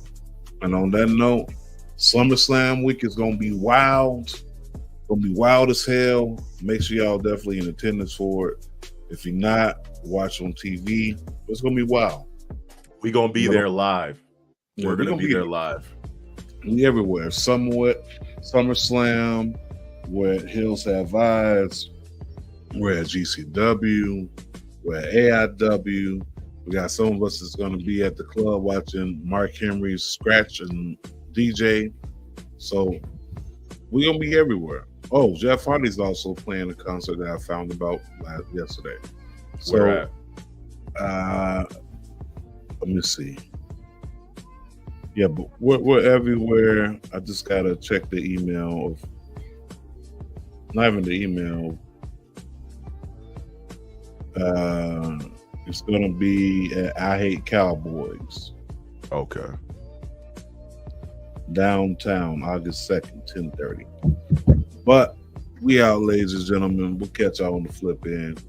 And on that note, Summerslam week is gonna be wild. Gonna be wild as hell. Make sure y'all definitely in attendance for it. If you're not, watch on TV. It's gonna be wild. We gonna be there live. Yeah, We're gonna be there live. We everywhere. SummerSlam. We're at Hills Have Eyes. We're at GCW. We're at AIW. We got some of us that's gonna be at the club watching Mark Henry's scratch and DJ. So we're gonna be everywhere. Oh, Jeff Hardy's also playing a concert that I found about yesterday. So, Where at? Let me see. Yeah, but we're everywhere. I just gotta check the email of, not even the email. It's gonna be at I Hate Cowboys. Okay. Downtown, August 2nd, 10:30. But we out, ladies and gentlemen. We'll catch y'all on the flip end.